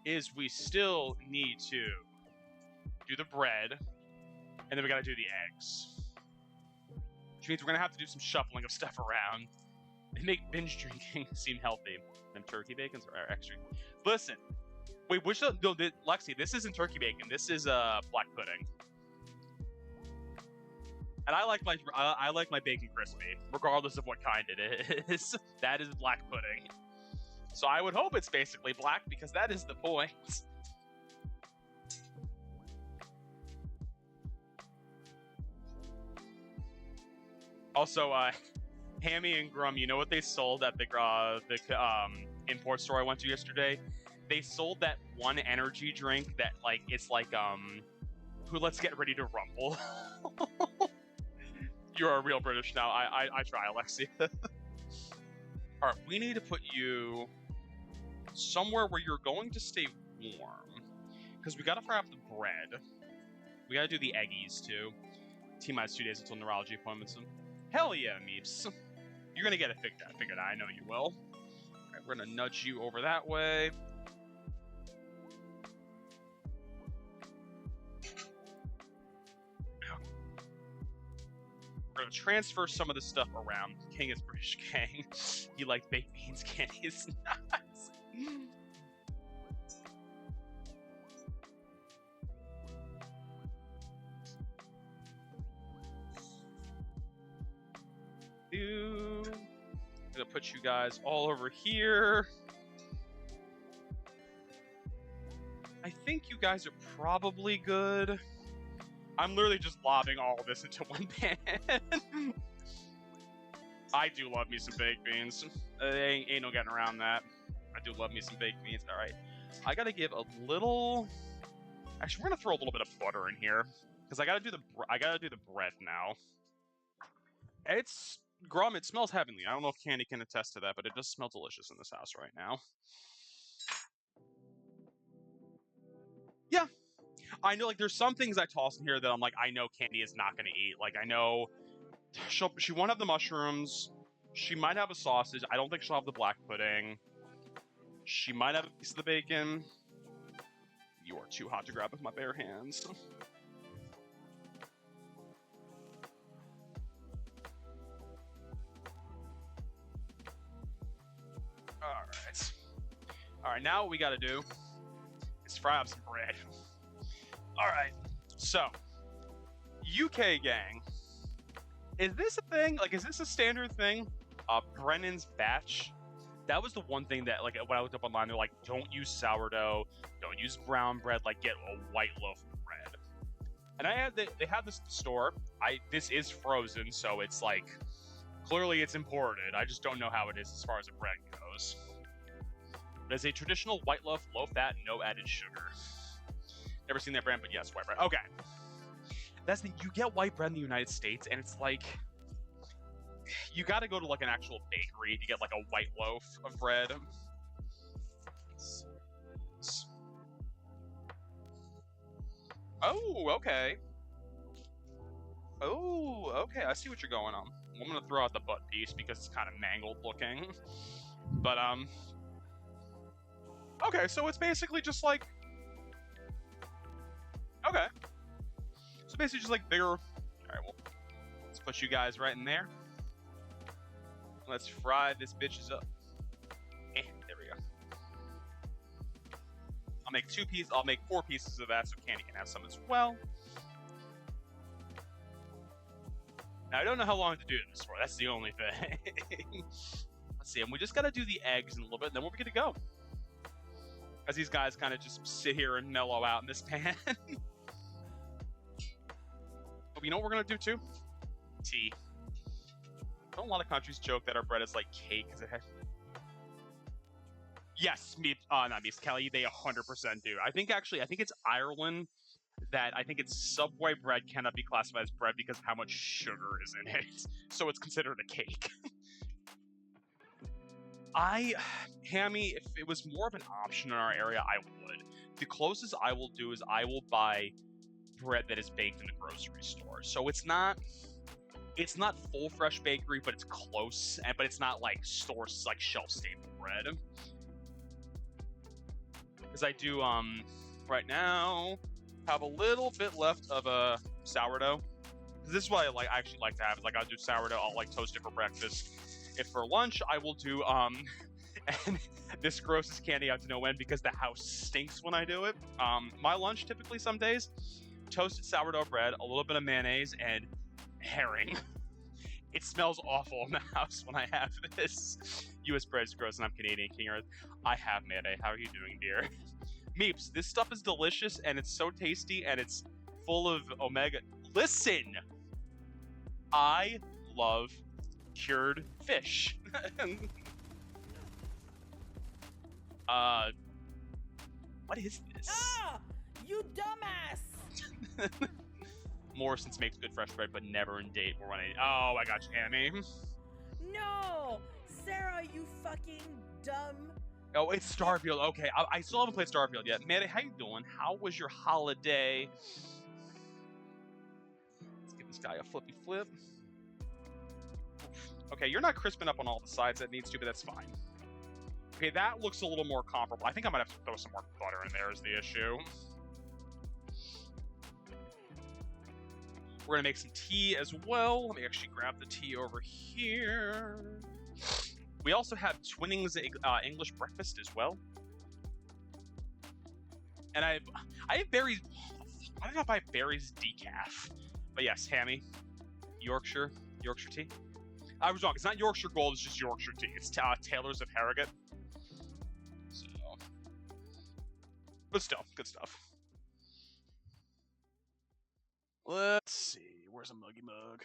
is we still need to do the bread, and then we gotta do the eggs. Which means we're gonna have to do some shuffling of stuff around. They make binge drinking seem healthy. Them turkey bacons are extra. Listen, wait, which no, Lexi, this isn't turkey bacon. This is black pudding. And I like my bacon crispy, regardless of what kind it is. That is black pudding. So I would hope it's basically black because that is the point. Also, Hammy and Grum, you know what they sold at the import store I went to yesterday? They sold that one energy drink that it's like who let's get ready to rumble. You're a real British now. I try, Alexi. All right, we need to put you somewhere where you're going to stay warm, because we gotta fry up the bread. We gotta do the eggies too. T-minus 2 days until neurology appointments. Hell yeah, Meeps. You're gonna get it figured out. I know you will. All right, we're gonna nudge you over that way. We're gonna transfer some of the stuff around. King is British Gang. You like baked beans candy? It's nuts. I'm gonna put you guys all over here. I think you guys are probably good. I'm literally just lobbing all of this into one pan. I do love me some baked beans. Ain't no getting around that. I do love me some baked beans. All right, I gotta give a little. Actually, we're gonna throw a little bit of butter in here because I gotta do the bread now. It's Grum. It smells heavenly. I don't know if Candy can attest to that, but it does smell delicious in this house right now. Yeah. I know, there's some things I toss in here that I'm like, I know Candy is not going to eat. I know she won't have the mushrooms. She might have a sausage. I don't think she'll have the black pudding. She might have a piece of the bacon. You are too hot to grab with my bare hands. All right, now what we got to do is fry up some bread. All right, so UK gang, is this a thing? Is this a standard thing? Brennan's batch. That was the one thing that, when I looked up online, they're like, don't use sourdough, don't use brown bread, get a white loaf of bread. And they had this at the store. This is frozen, so it's clearly it's imported. I just don't know how it is as far as the bread goes. But it's a traditional white loaf, low fat, no added sugar. Never seen that brand, but yes, white bread. Okay. That's the you get white bread in the United States, and it's you got to go to an actual bakery to get a white loaf of bread. Oh, okay. Oh, okay. I see what you're going on. I'm gonna throw out the butt piece because it's kind of mangled looking. But okay, so it's basically just okay. So basically just bigger. All right, well, let's put you guys right in there. Let's fry this bitches up. There we go. I'll make 2 pieces. I'll make 4 pieces of that so Candy can have some as well. Now I don't know how long to do this for. That's the only thing. Let's see, and we just gotta do the eggs in a little bit, and then we'll be good to go. As these guys kind of just sit here and mellow out in this pan. But you know what we're gonna do too? Tea. Don't a lot of countries joke that our bread is like cake because it has. Yes, not me, Kelly. They 100% do. I think it's Ireland that I think it's Subway bread cannot be classified as bread because of how much sugar is in it, so it's considered a cake. Hammy, if it was more of an option in our area, I would. The closest I will do is I will buy bread that is baked in the grocery store. So it's not full fresh bakery, but it's close, but it's not store shelf stable bread. Because I do right now have a little bit left of a sourdough. This is what I actually like to have. I'll do sourdough. I'll toast it for breakfast, If for lunch, I will do, and this grosses Candy out to no end because the house stinks when I do it. My lunch typically some days, toasted sourdough bread, a little bit of mayonnaise, and herring. It smells awful in the house when I have this. U.S. bread is gross, and I'm Canadian, King Earth. I have mayonnaise. How are you doing, dear? Meeps, this stuff is delicious, and it's so tasty, and it's full of omega. Listen! I love cured fish. What is this? Ah! You dumbass! Morrison's makes good fresh bread, but never in date or when I. Oh, I got you, Hammy. No! Sarah, you fucking dumb. Oh, it's Starfield. Okay, I still haven't played Starfield yet. Maddie, how you doing? How was your holiday? Let's give this guy a flippy flip. Okay, you're not crisping up on all the sides that needs to, but that's fine. Okay, that looks a little more comparable. I think I might have to throw some more butter in there is the issue. We're gonna make some tea as well. Let me actually grab the tea over here. We also have Twinnings English breakfast as well. And I have berries. I don't know if I have berries decaf. But yes, Hammy. Yorkshire tea. I was wrong. It's not Yorkshire Gold. It's just Yorkshire tea. It's Taylor's of Harrogate. So, but still, good stuff. Let's see. Where's a muggy mug?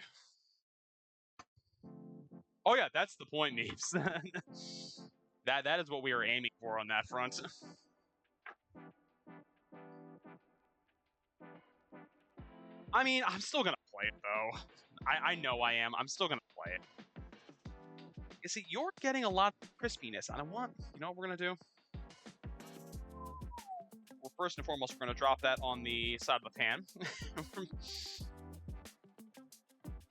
Oh yeah, that's the point, Neeps. that is what we are aiming for on that front. I mean, I'm still gonna play it though. I know I am. I'm still gonna play it. You see, you're getting a lot of crispiness. I don't want. You know what we're gonna do? Well, first and foremost, we're gonna drop that on the side of the pan.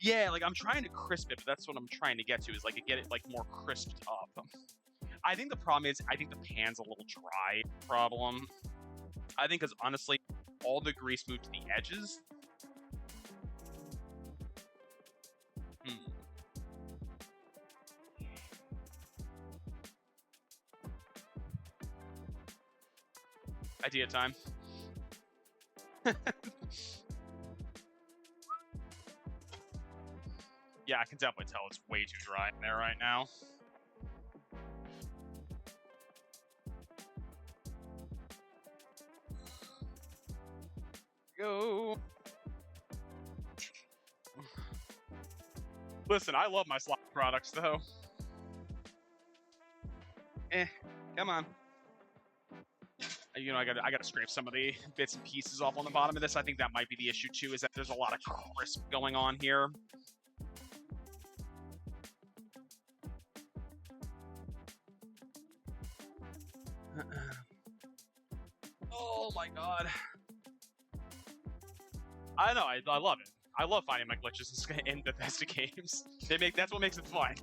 Yeah, like I'm trying to crisp it, but that's what I'm trying to get to is like get it like more crisped up. I think the problem is I think the pan's a little dry. Problem. I think because honestly, all the grease moved to the edges. Idea time. Yeah, I can definitely tell it's way too dry in there right now. Go. Listen, I love my slop products though. Come on. You know, I gotta scrape some of the bits and pieces off on the bottom of this. I think that might be the issue too, is that there's a lot of crisp going on here. Oh my god. I know, I love it. I love finding my glitches in Bethesda games. That's what makes it fun.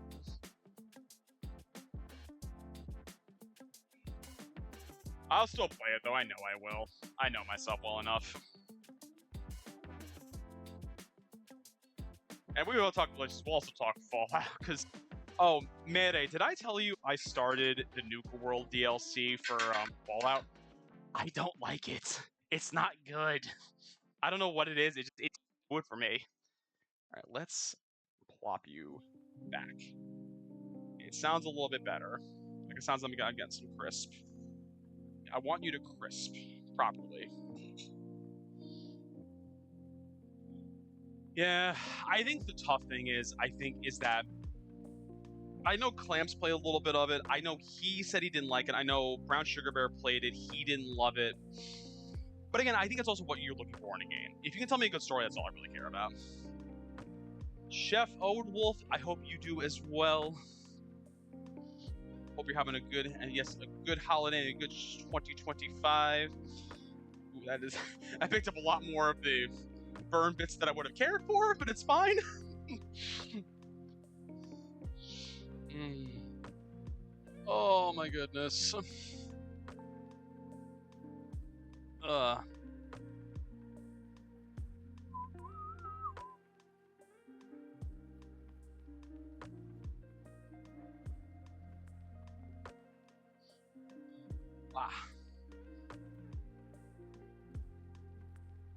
I'll still play it though, I know I will. I know myself well enough. And we will talk glitches, we'll also talk Fallout, because... Oh, Mayday, did I tell you I started the Nuka World DLC for Fallout? I don't like it. It's not good. I don't know what it is, it's good for me. Alright, let's plop you back. It sounds a little bit better. Like it sounds like I'm getting some crisp. I want you to crisp properly. Yeah, I think the tough thing is that I know Clamps played a little bit of it. I know he said he didn't like it. I know Brown Sugar Bear played it. He didn't love it. But again, I think it's also what you're looking for in a game. If you can tell me a good story, that's all I really care about. Chef Ode Wolf, I hope you do as well. Hope you're having a good, and yes, a good holiday and a good 2025. Ooh, that is, I picked up a lot more of the burn bits that I would have cared for, but it's fine. Oh my goodness.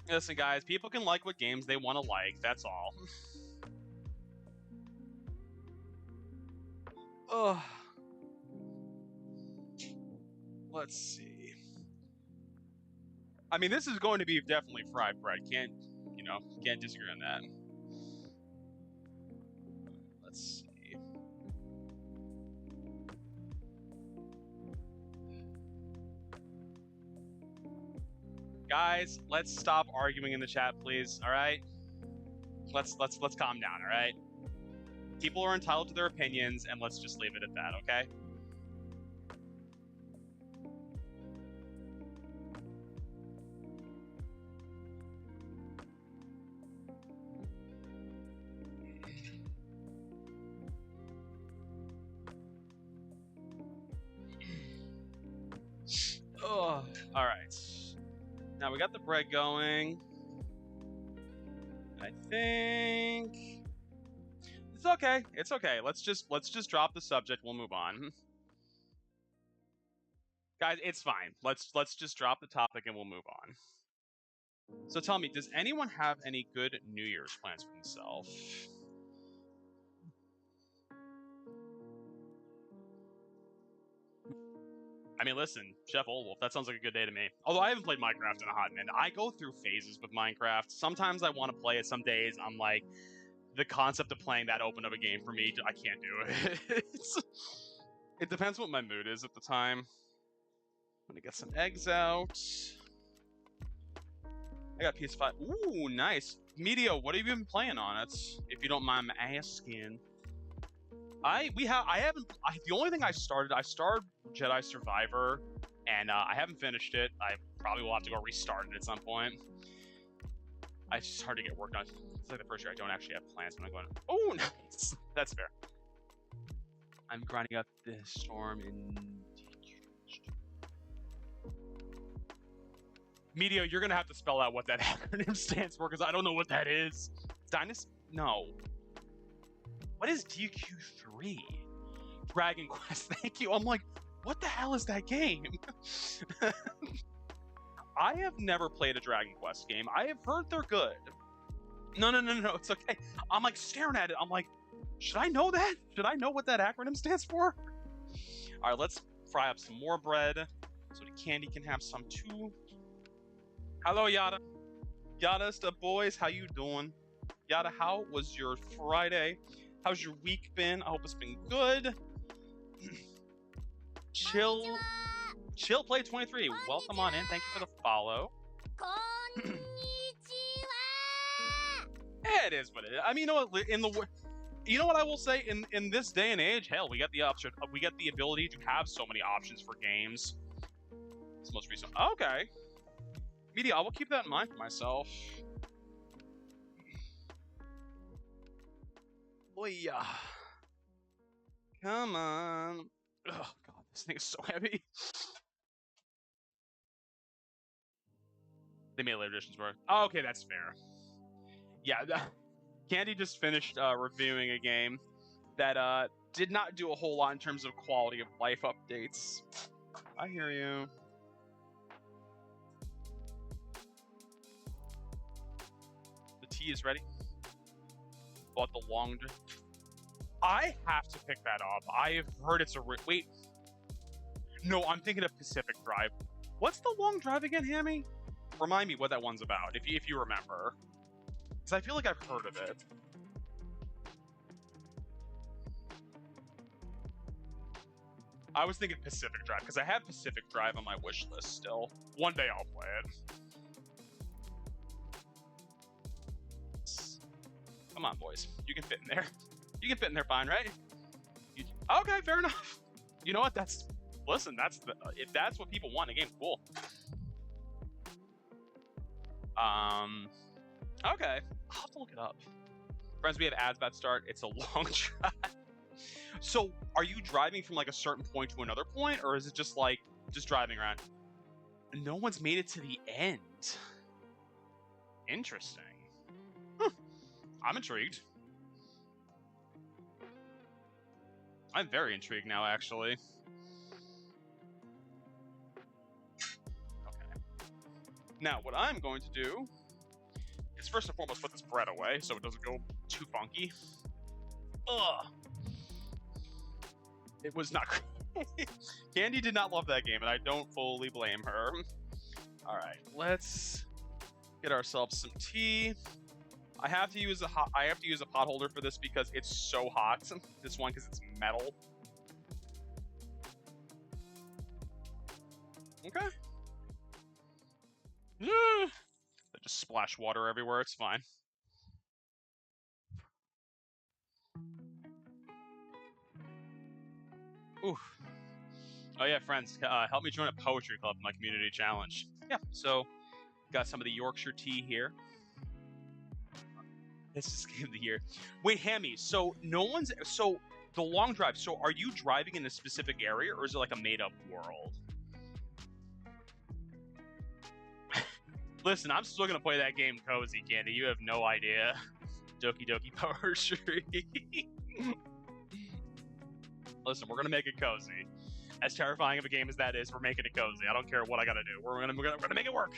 Listen, guys, people can like what games they want to like. That's all. Ugh. Let's see. I mean, this is going to be definitely fried bread. Can't disagree on that. Let's see. Guys, let's stop arguing in the chat, please. All right? Let's calm down, all right? People are entitled to their opinions, and let's just leave it at that, okay? Oh, all right. Now we got the bread going. I think it's okay. It's okay. Let's just drop the subject. We'll move on. Guys, it's fine. Let's just drop the topic and we'll move on. So tell me, does anyone have any good New Year's plans for themselves? I mean, listen, Chef Oldwolf, that sounds like a good day to me. Although I haven't played Minecraft in a hot minute. I go through phases with Minecraft. Sometimes I want to play it. Some days I'm like, the concept of playing that opened up a game for me. I can't do it. It depends what my mood is at the time. I'm gonna get some eggs out. I got PS5. Ooh, nice. Media, what have you been playing on it? If you don't mind my asking. The only thing I started Jedi Survivor, and I haven't finished it. I probably will have to go restart it at some point. It's just hard to get work done. It's like the first year I don't actually have plans, but I'm going, oh, nice. That's fair. I'm grinding up the storm in... Medio, you're going to have to spell out what that acronym stands for, because I don't know what that is. No. What is DQ3? Dragon Quest, thank you. I'm like, what the hell is that game? I have never played a Dragon Quest game. I have heard they're good. No, it's okay. I'm like staring at it. I'm like, should I know that? Should I know what that acronym stands for? All right, let's fry up some more bread so the candy can have some too. Hello, Yada. Yada's the boys. How you doing? Yada, how was your Friday? How's your week been? I hope it's been good. Chill Play 23. Welcome on in. Thank you for the follow. It is what it is. I mean, you know what I will say in this day and age. Hell, we got the option. We get the ability to have so many options for games. It's most recent. Okay. Media, I will keep that in mind for myself. Boy, come on. Oh god, this thing is so heavy. They made later editions work. Oh, okay, that's fair. Yeah, Candy just finished reviewing a game that did not do a whole lot in terms of quality of life updates. I hear you. The tea is ready. Bought the long... I have to pick that up. I've heard it's a... Wait. No, I'm thinking of Pacific Drive. What's the long drive again, Hammy? Remind me what that one's about, if you remember. Because I feel like I've heard of it. I was thinking Pacific Drive, because I have Pacific Drive on my wish list still. One day I'll play it. Come on, boys. You can fit in there. You can fit in there fine, right? Okay, fair enough. You know what? Listen, if that's what people want in a game, cool. Okay. I'll have to look it up. Friends, we have ads about to start. It's a long drive. So, are you driving from like a certain point to another point, or is it just like driving around? No one's made it to the end. Interesting. I'm intrigued. I'm very intrigued now, actually. Now, what I'm going to do is first and foremost put this bread away so it doesn't go too funky. Ugh. It was not great. Candy did not love that game, and I don't fully blame her. All right, let's get ourselves some tea. I have to use a pot holder for this because it's so hot. This one because it's metal. Okay. I just splash water everywhere. It's fine. Ooh. Oh yeah, friends, help me join a poetry club in my community challenge. Yeah, so got some of the Yorkshire tea here. This is game of the year. Wait, Hammy, so the long drive, so are you driving in a specific area or is it like a made-up world? Listen, I'm still gonna play that game cozy, Candy. You have no idea. Doki Doki poetry. Listen, we're gonna make it cozy. As terrifying of a game as that is, we're making it cozy. I don't care what I gotta do. We're gonna make it work.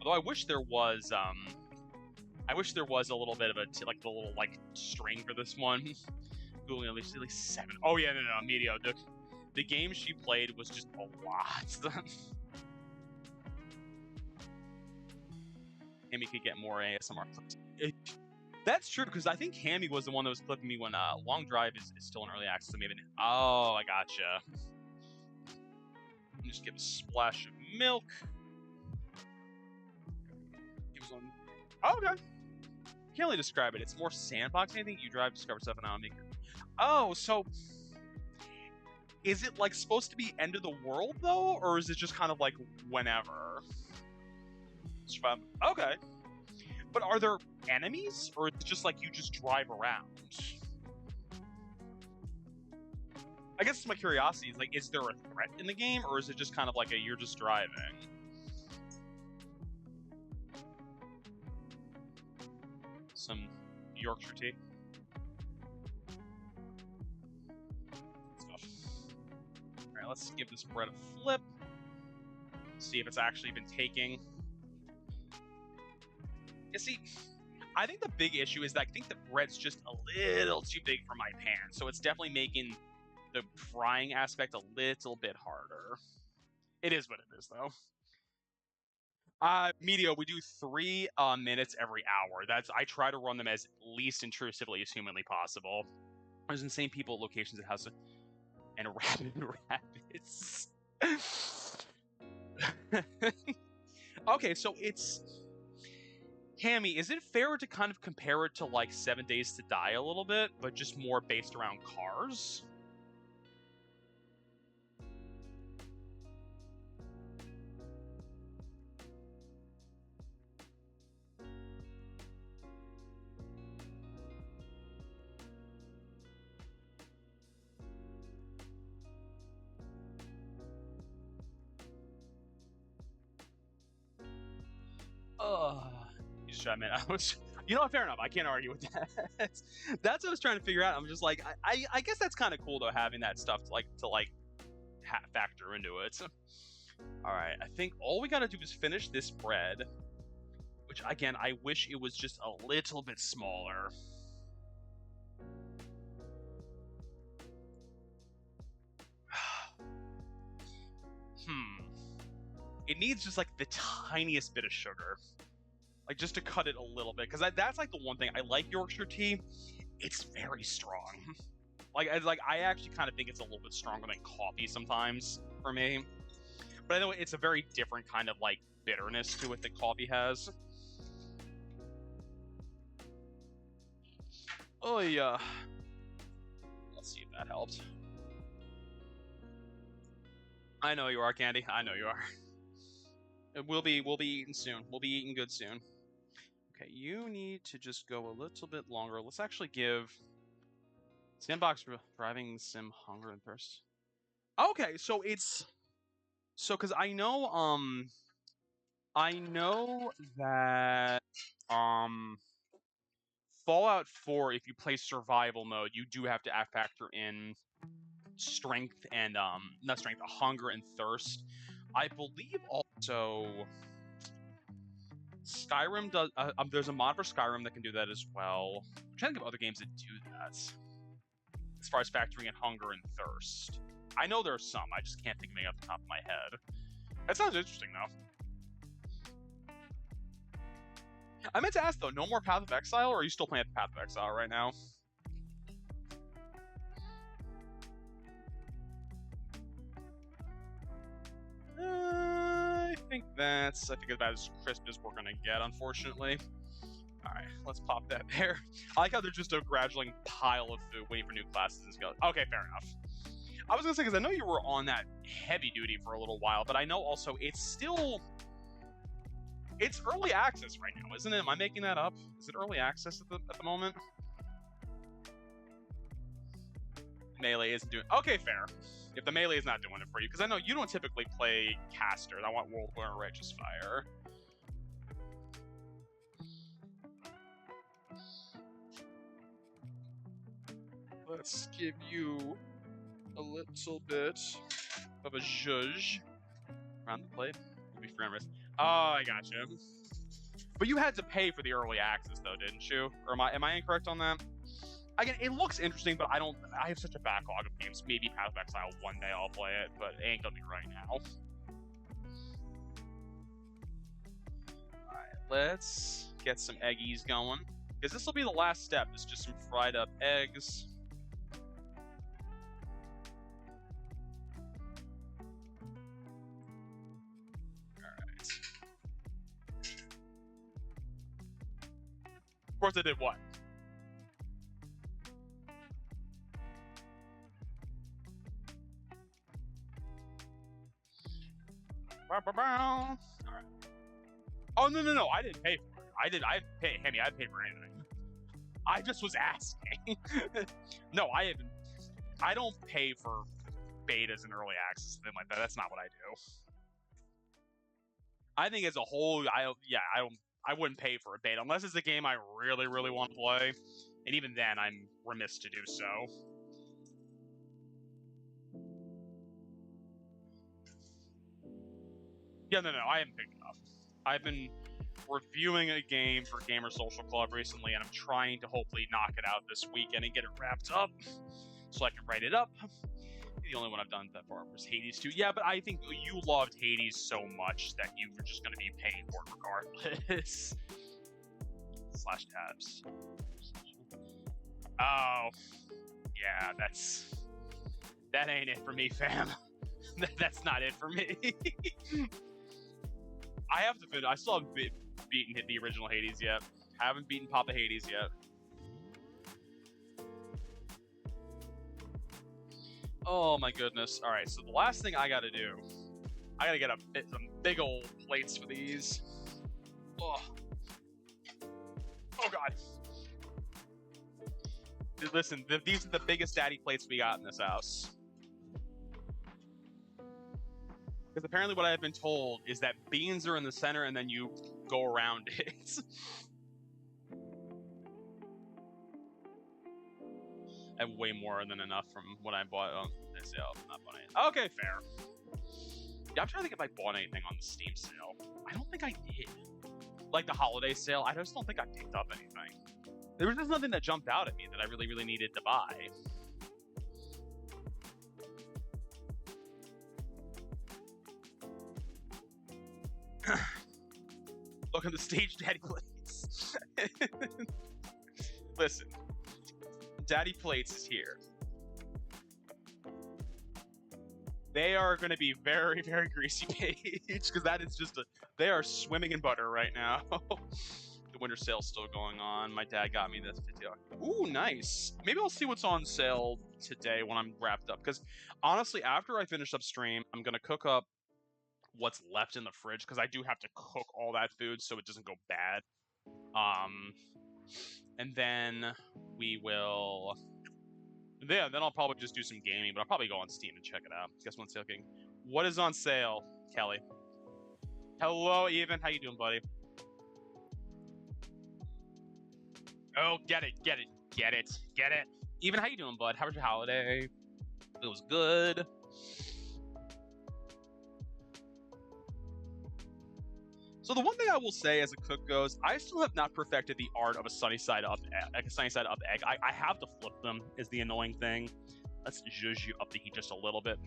Although I wish there was a little bit of a the little string for this one. Googling at least 7. Oh yeah, no, Medio. The game she played was just a lot. Hammy could get more ASMR clips. That's true, because I think Hammy was the one that was clipping me when Long Drive is still in early access. So maybe. Oh, I gotcha. Just give a splash of milk. Oh, okay. Can't really describe it. It's more sandbox than anything. You drive, discover stuff, and I'll make it. Oh, so is it supposed to be end of the world though, or is it just kind of whenever? Okay. But are there enemies, or is it just you just drive around? I guess my curiosity is is there a threat in the game, or is it just kind of you're just driving? Some Yorkshire tea. Stuff. Alright, let's give this bread a flip. See if it's actually been taking. You see, I think the big issue is that I think the bread's just a little too big for my pan, so it's definitely making the frying aspect a little bit harder. It is what it is, though. Medio, we do 3 minutes every hour. I try to run them as least intrusively as humanly possible. There's insane people at locations that has and rabid rabbits. Okay, so it's Hammy. Is it fair to kind of compare it to 7 Days to Die a little bit, but just more based around cars? You just chime in. You know what? Fair enough. I can't argue with that. That's what I was trying to figure out. I'm just I guess that's kind of cool though, having that stuff to factor into it. All right, I think all we gotta do is finish this bread, which again I wish it was just a little bit smaller. It needs just the tiniest bit of sugar. Just to cut it a little bit, because that's the one thing I like Yorkshire tea. It's very strong. I actually kind of think it's a little bit stronger than coffee sometimes for me. But I know it's a very different kind of bitterness to it that coffee has. Oh yeah. Let's see if that helped. I know you are, Candy. I know you are. We'll be eating soon. We'll be eating good soon. Okay, you need to just go a little bit longer. Let's actually give Sandbox Driving Sim Hunger and Thirst. Okay, so it's because I know that Fallout 4, if you play survival mode, you do have to factor in strength and not strength, hunger and thirst. I believe also Skyrim does. There's a mod for Skyrim that can do that as well. I'm trying to think of other games that do that. As far as factoring in hunger and thirst, I know there are some. I just can't think of any off the top of my head. That sounds interesting, though. I meant to ask though, no more Path of Exile, or are you still playing Path of Exile right now? I think that's about as crisp as we're gonna get, unfortunately. All right, let's pop that there. I like how there's just a gradually pile of food waiting for new classes and skills. Okay, fair enough. I was gonna say, because I know you were on that heavy duty for a little while, but I know also it's early access right now, isn't it? Am I making that up? Is it early access at the moment? Melee isn't doing. Okay, fair. If the melee is not doing it for you, because I know you don't typically play caster. I want Whirlwind or Righteous Fire. Let's give you a little bit of a zhuzh around the plate. We'll be friendly. Oh, I got you. But you had to pay for the early access, though, didn't you? Or am I incorrect on that? Again, it looks interesting, but I have such a backlog of games. Maybe Path of Exile one day I'll play it, but it ain't gonna be right now. Alright, let's get some eggies going. Because this will be the last step. It's just some fried up eggs. Alright. Of course I did what? Alright. Oh no! I didn't pay for it. I didn't pay for anything. I just was asking. No, I haven't. I don't pay for betas and early access and things like that. That's not what I do. I think as a whole, I wouldn't pay for a beta unless it's a game I really, really want to play, and even then, I'm remiss to do so. Yeah, no, I haven't picked it up. I've been reviewing a game for Gamer Social Club recently, and I'm trying to hopefully knock it out this weekend and get it wrapped up so I can write it up. The only one I've done that far was Hades 2. Yeah, but I think you loved Hades so much that you were just going to be paying for it regardless. /tabs. Oh, yeah, that ain't it for me, fam. That's not it for me. I have to finish. I still haven't beaten the original Hades yet. Haven't beaten Papa Hades yet. Oh my goodness. All right, so the last thing I gotta do, I gotta get some big old plates for these. Oh God. Dude, listen, these are the biggest daddy plates we got in this house. Because apparently what I've been told is that beans are in the center and then you go around it. I have way more than enough from what I bought on the sale. Not bought anything. Okay, fair. Yeah, I'm trying to think if I bought anything on the Steam sale. I don't think I did. Like the holiday sale, I just don't think I picked up anything. There was just nothing that jumped out at me that I really, really needed to buy. Look at the stage Daddy Plates. Listen, Daddy Plates is here. They are going to be very, very greasy page because that is just they are swimming in butter right now. The winter sale's still going on. My dad got me this video. Ooh, nice. Maybe I'll see what's on sale today when I'm wrapped up. Because honestly, after I finish up stream, I'm going to cook up what's left in the fridge because I do have to cook all that food so it doesn't go bad. And then we will. Yeah, then I'll probably just do some gaming, but I'll probably go on Steam and check it out. Guess what's on sale, King? What is on sale, Kelly? Hello, Even. How you doing, buddy? Oh, get it. Even, how you doing, bud? How was your holiday? It was good. So the one thing I will say as a cook goes, I still have not perfected the art of a sunny side up egg. I have to flip them is the annoying thing. Let's zhuzh you up the heat just a little bit.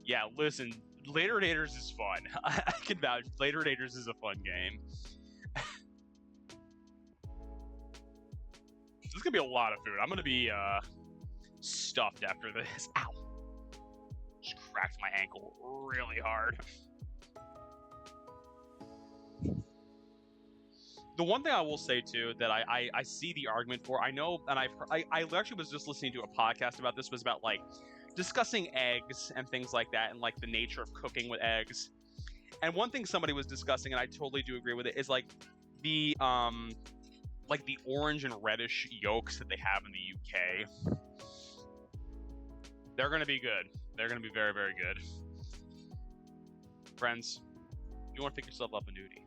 Yeah, listen, Later Daters is fun. I can vouch. Later Daters is a fun game. This is gonna be a lot of food. I'm gonna be stuffed after this. Ow! Just cracked my ankle really hard. The one thing I will say too that I see the argument for, I know, and I actually was just listening to a podcast about this, was about like discussing eggs and things like that, and like the nature of cooking with eggs. And one thing somebody was discussing, and I totally do agree with it, is like the orange and reddish yolks that they have in the UK. They're gonna be good. They're gonna be very, very good. Friends, if you want to pick yourself up a nudie,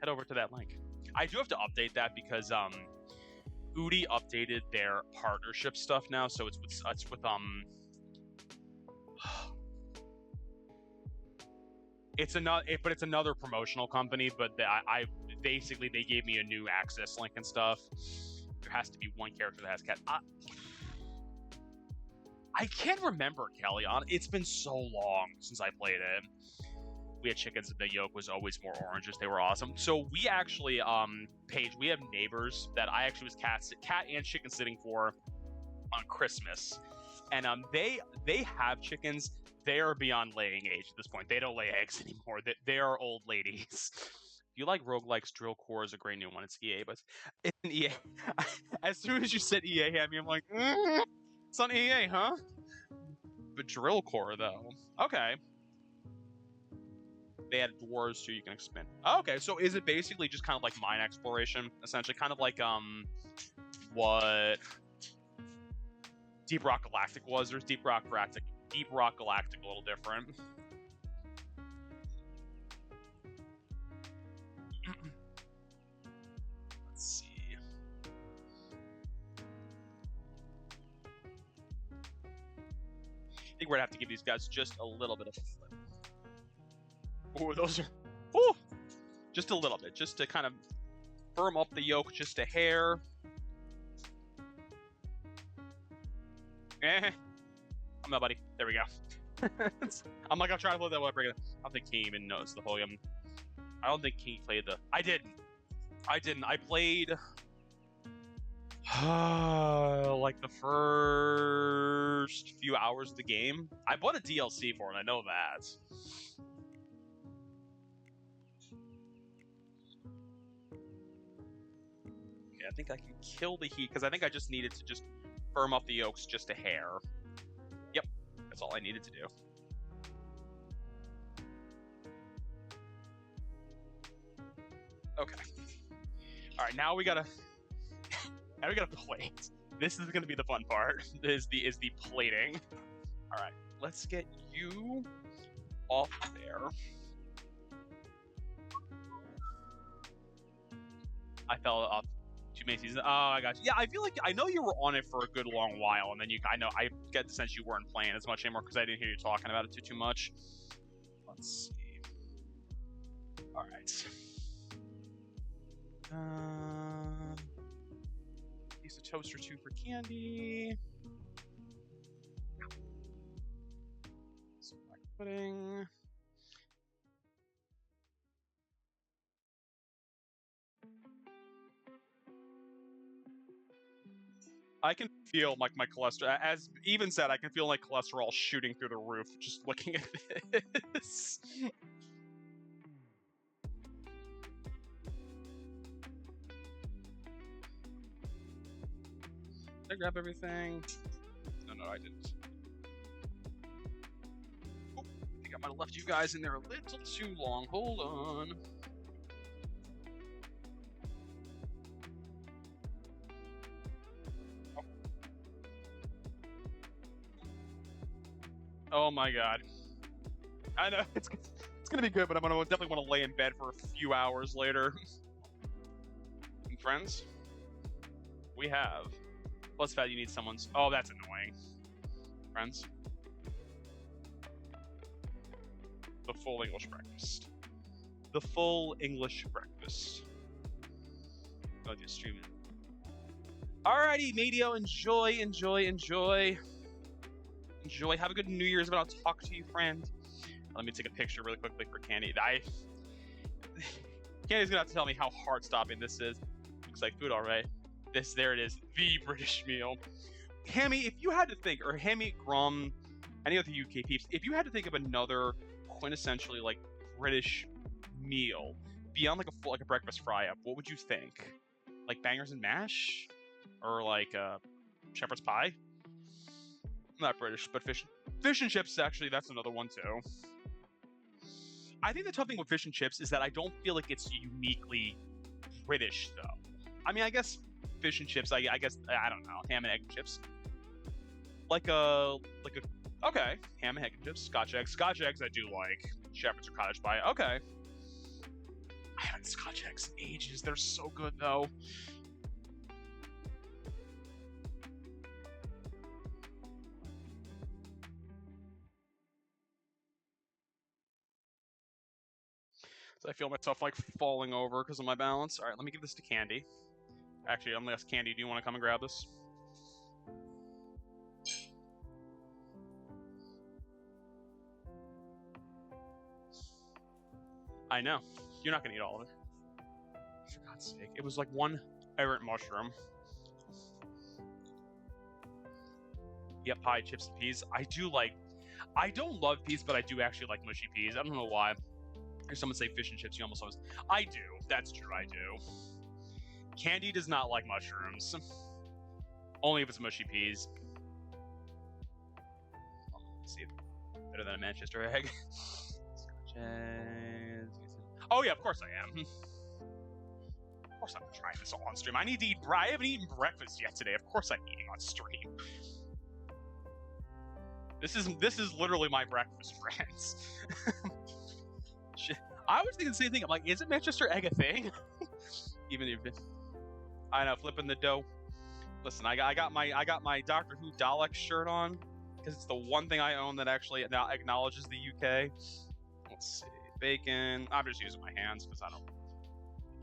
head over to that link. I do have to update that because Udi updated their partnership stuff now, so it's with it's another promotional company, but I basically they gave me a new access link and stuff. There has to be one character that has cat. I can't remember, Kelly. It's been so long since I played it. We had chickens and the yolk was always more oranges. They were awesome. So we actually, Paige, we have neighbors that I actually was cat and chicken sitting for on Christmas. And they have chickens. They are beyond laying age at this point. They don't lay eggs anymore. They are old ladies. If you like roguelikes, Drill Core is a great new one. It's EA, but it's an EA. As soon as you said EA at me, I'm like, it's on EA, huh? But Drill Core, though. Okay. They had dwarves too, you can expand. Oh, okay, so is it basically just kind of like mine exploration, essentially? Kind of like what Deep Rock Galactic was. There's Deep Rock Galactic a little different. Let's see. I think we're gonna have to give these guys just a little bit of a flip. Oh, those are... Oh! Just a little bit, just to kind of firm up the yolk just a hair. I'm not, buddy. There we go. I'm trying to play that one. I don't think King even knows the whole... I don't think King played the... I didn't. I played... like the first few hours of the game. I bought a DLC for it, I know that. I think I can kill the heat because I think I just needed to just firm up the yolks just a hair. Yep, that's all I needed to do. Okay. All right, now we gotta plate. This is gonna be the fun part. Is the plating. All right, let's get you off there. I fell off too many seasons. Oh, I got you. Yeah, I feel like I know you were on it for a good long while, and then I get the sense you weren't playing as much anymore because I didn't hear you talking about it too much. Let's see. All right. Piece of toast or two for candy. Some black pudding. I can feel like my cholesterol, as Even said, I can feel like cholesterol shooting through the roof just looking at this. Did I grab everything? No, I didn't. Oh, I think I might have left you guys in there a little too long. Hold on. Oh my god. I know, it's gonna be good, but I'm gonna definitely want to lay in bed for a few hours later. And friends, we have... Plus fat, you need someone's... Oh, that's annoying. friends. The full English breakfast. The full English breakfast. Go to streaming. Alrighty, Medio, enjoy. Have a good New Year's, but I'll talk to you, friend. Let me take a picture really quickly for Candy. Candy's gonna have to tell me how heart-stopping this is. Looks like food, alright. There it is, the British meal. Hammy, if you had to think, or Hammy, Grum, any of the UK peeps, if you had to think of another quintessentially like British meal beyond like a breakfast fry-up, what would you think? Like bangers and mash, or like shepherd's pie? Not British, but fish and chips. Actually, that's another one too. I think the tough thing with fish and chips is that I don't feel like it's uniquely British though. I mean, I guess fish and chips. I guess I don't know, ham and egg and chips. Okay, ham and egg and chips, Scotch eggs. Scotch eggs I do like. Shepherd's or cottage pie. Okay. I haven't had Scotch eggs in ages. They're so good though. So I feel myself like falling over because of my balance. All right, let me give this to Candy. Actually, unless Candy, do you want to come and grab this? I know. You're not going to eat all of it. For God's sake. It was like one errant mushroom. Yep, pie, chips, and peas. I don't love peas, but I do actually like mushy peas. I don't know why. Here's someone say fish and chips. You almost always. I do. That's true. I do. Candy does not like mushrooms. Only if it's mushy peas. Let's see. Better than a Manchester egg. Oh yeah, of course I am. Of course I'm trying this all on stream. I need to eat. I haven't eaten breakfast yet today. Of course I'm eating on stream. This is literally my breakfast, friends. I was thinking the same thing. I'm like, isn't Manchester egg a thing? Even if I know, flipping the dough. Listen, I got my Doctor Who Dalek shirt on because it's the one thing I own that actually now acknowledges the UK. Let's see, bacon. I'm just using my hands because I don't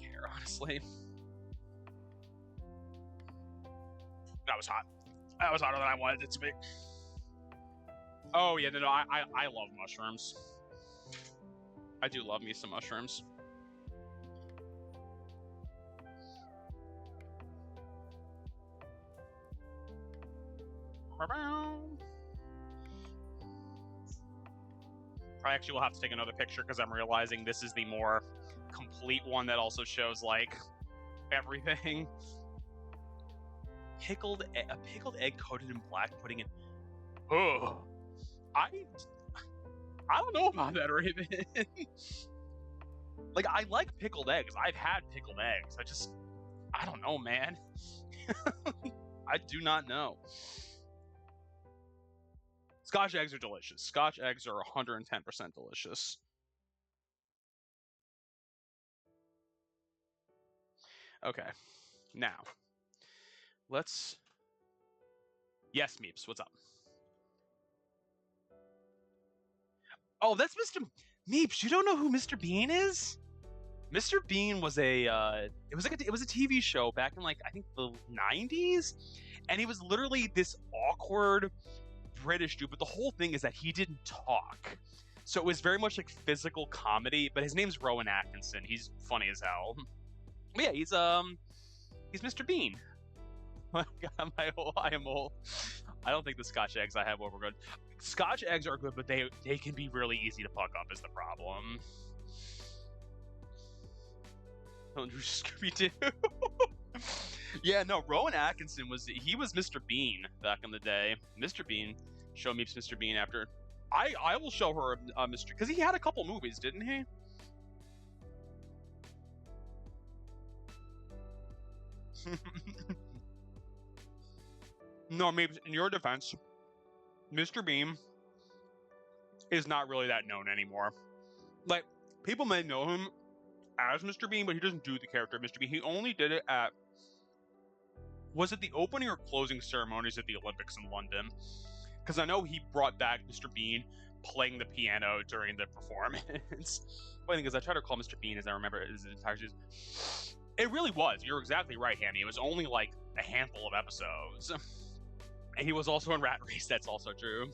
care, honestly. That was hot. That was hotter than I wanted it to be. Oh yeah, no, I love mushrooms. I do love me some mushrooms. I actually will have to take another picture because I'm realizing this is the more complete one that also shows like everything. A pickled egg coated in black pudding in. Oh, I don't know about that, Raven. Like, I like pickled eggs. I've had pickled eggs. I don't know, man. I do not know. Scotch eggs are delicious. Scotch eggs are 110% delicious. Okay. Now, let's... Yes, Meeps, what's up? Oh, that's Mr. Meeps. You don't know who Mr. Bean is? Mr. Bean was it was a TV show back in like I think the 90s, and he was literally this awkward British dude. But the whole thing is that he didn't talk, so it was very much like physical comedy. But his name's Rowan Atkinson. He's funny as hell. But yeah, he's Mr. Bean. I am old. I don't think the Scotch eggs I have were good. Scotch eggs are good, but they can be really easy to fuck up is the problem. Don't do Scooby-Doo. Yeah, no, Rowan Atkinson was Mr. Bean back in the day. Mr. Bean. Show me Mr. Bean after. I will show her Mr. Because he had a couple movies, didn't he? No, maybe in your defense, Mr. Bean is not really that known anymore. Like, people may know him as Mr. Bean, but he doesn't do the character of Mr. Bean. He only did it at... Was it the opening or closing ceremonies at the Olympics in London? because I know he brought back Mr. Bean playing the piano during the performance. Funny thing is, I try to call Mr. Bean as I remember his entire season. It really was. You're exactly right, Hammy. It was only like a handful of episodes. And he was also in Rat Race. That's also true.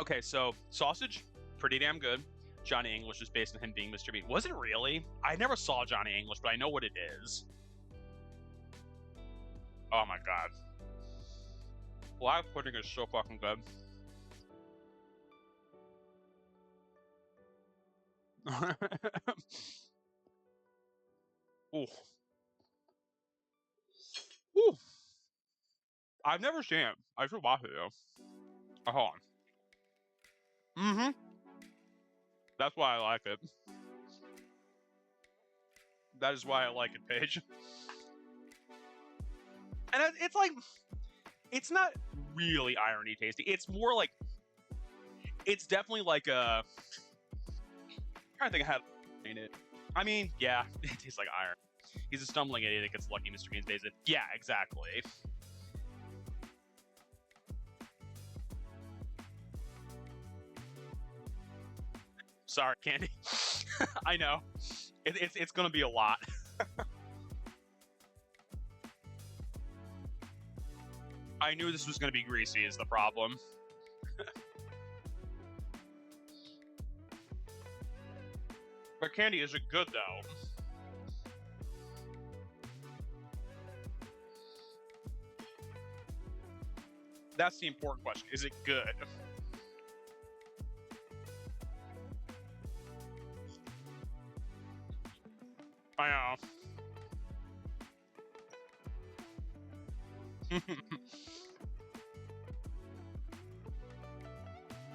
Okay, so Sausage, pretty damn good. Johnny English is based on him being Mr. Bean. Was it really? I never saw Johnny English, but I know what it is. Oh my god. Live pudding is so fucking good. Ooh. Ooh. I've never seen it. I should watch it though. Hold on. Mm-hmm. That's why I like it. That is why I like it, Paige. And it's like, it's not really irony tasty. It's more like, it's definitely like a, I'm trying to think of how to explain it. I mean, yeah, it tastes like iron. He's a stumbling idiot that gets lucky Mr. Bean's basic. Yeah, exactly. Sorry, Candy. I know. It's gonna be a lot. I knew this was gonna be greasy is the problem. But Candy, is it good though? That's the important question. Is it good? I know.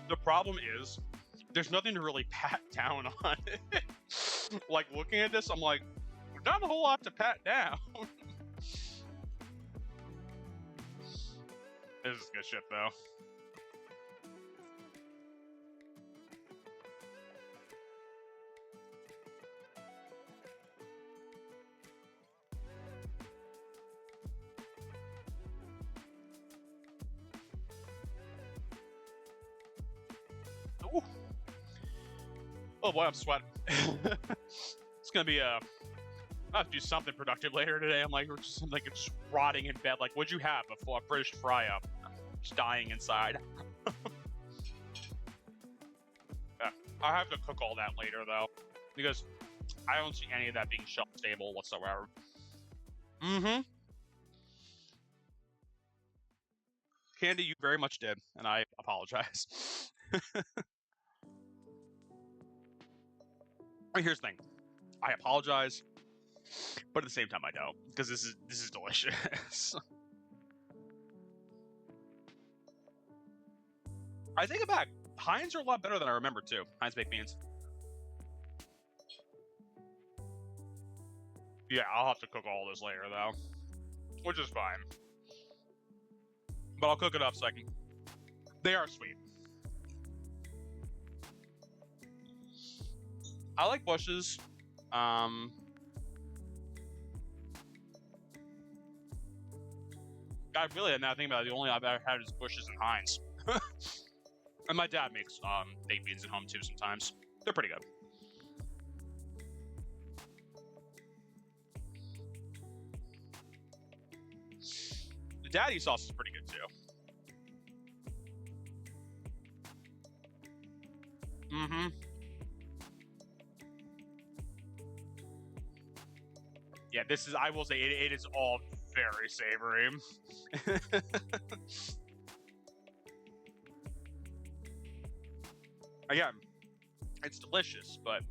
The problem is, there's nothing to really pat down on. Like, looking at this, I'm like, not a whole lot to pat down. This is good shit, though. Ooh. Oh boy, I'm sweating. It's gonna be I have to do something productive later today. I'm like, just rotting in bed. Like, what'd you have before a British fry-up? Just dying inside. Yeah, I have to cook all that later though, because I don't see any of that being shelf stable whatsoever. Mm-hmm. Candy, you very much did, and I apologize. Here's the thing. I apologize, but at the same time I don't, because this is delicious. I take it back. Heinz are a lot better than I remember too. Heinz baked beans. Yeah, I'll have to cook all this later though, which is fine. But I'll cook it up so I can. They are sweet. I like Bush's. God, really, now thinking about it, the only I've ever had is Bush's and Heinz. And my dad makes baked beans at home too sometimes. They're pretty good. The daddy sauce is pretty good too. Mm-hmm. Yeah, this is, I will say, it is all very savory. Again, it's delicious, but...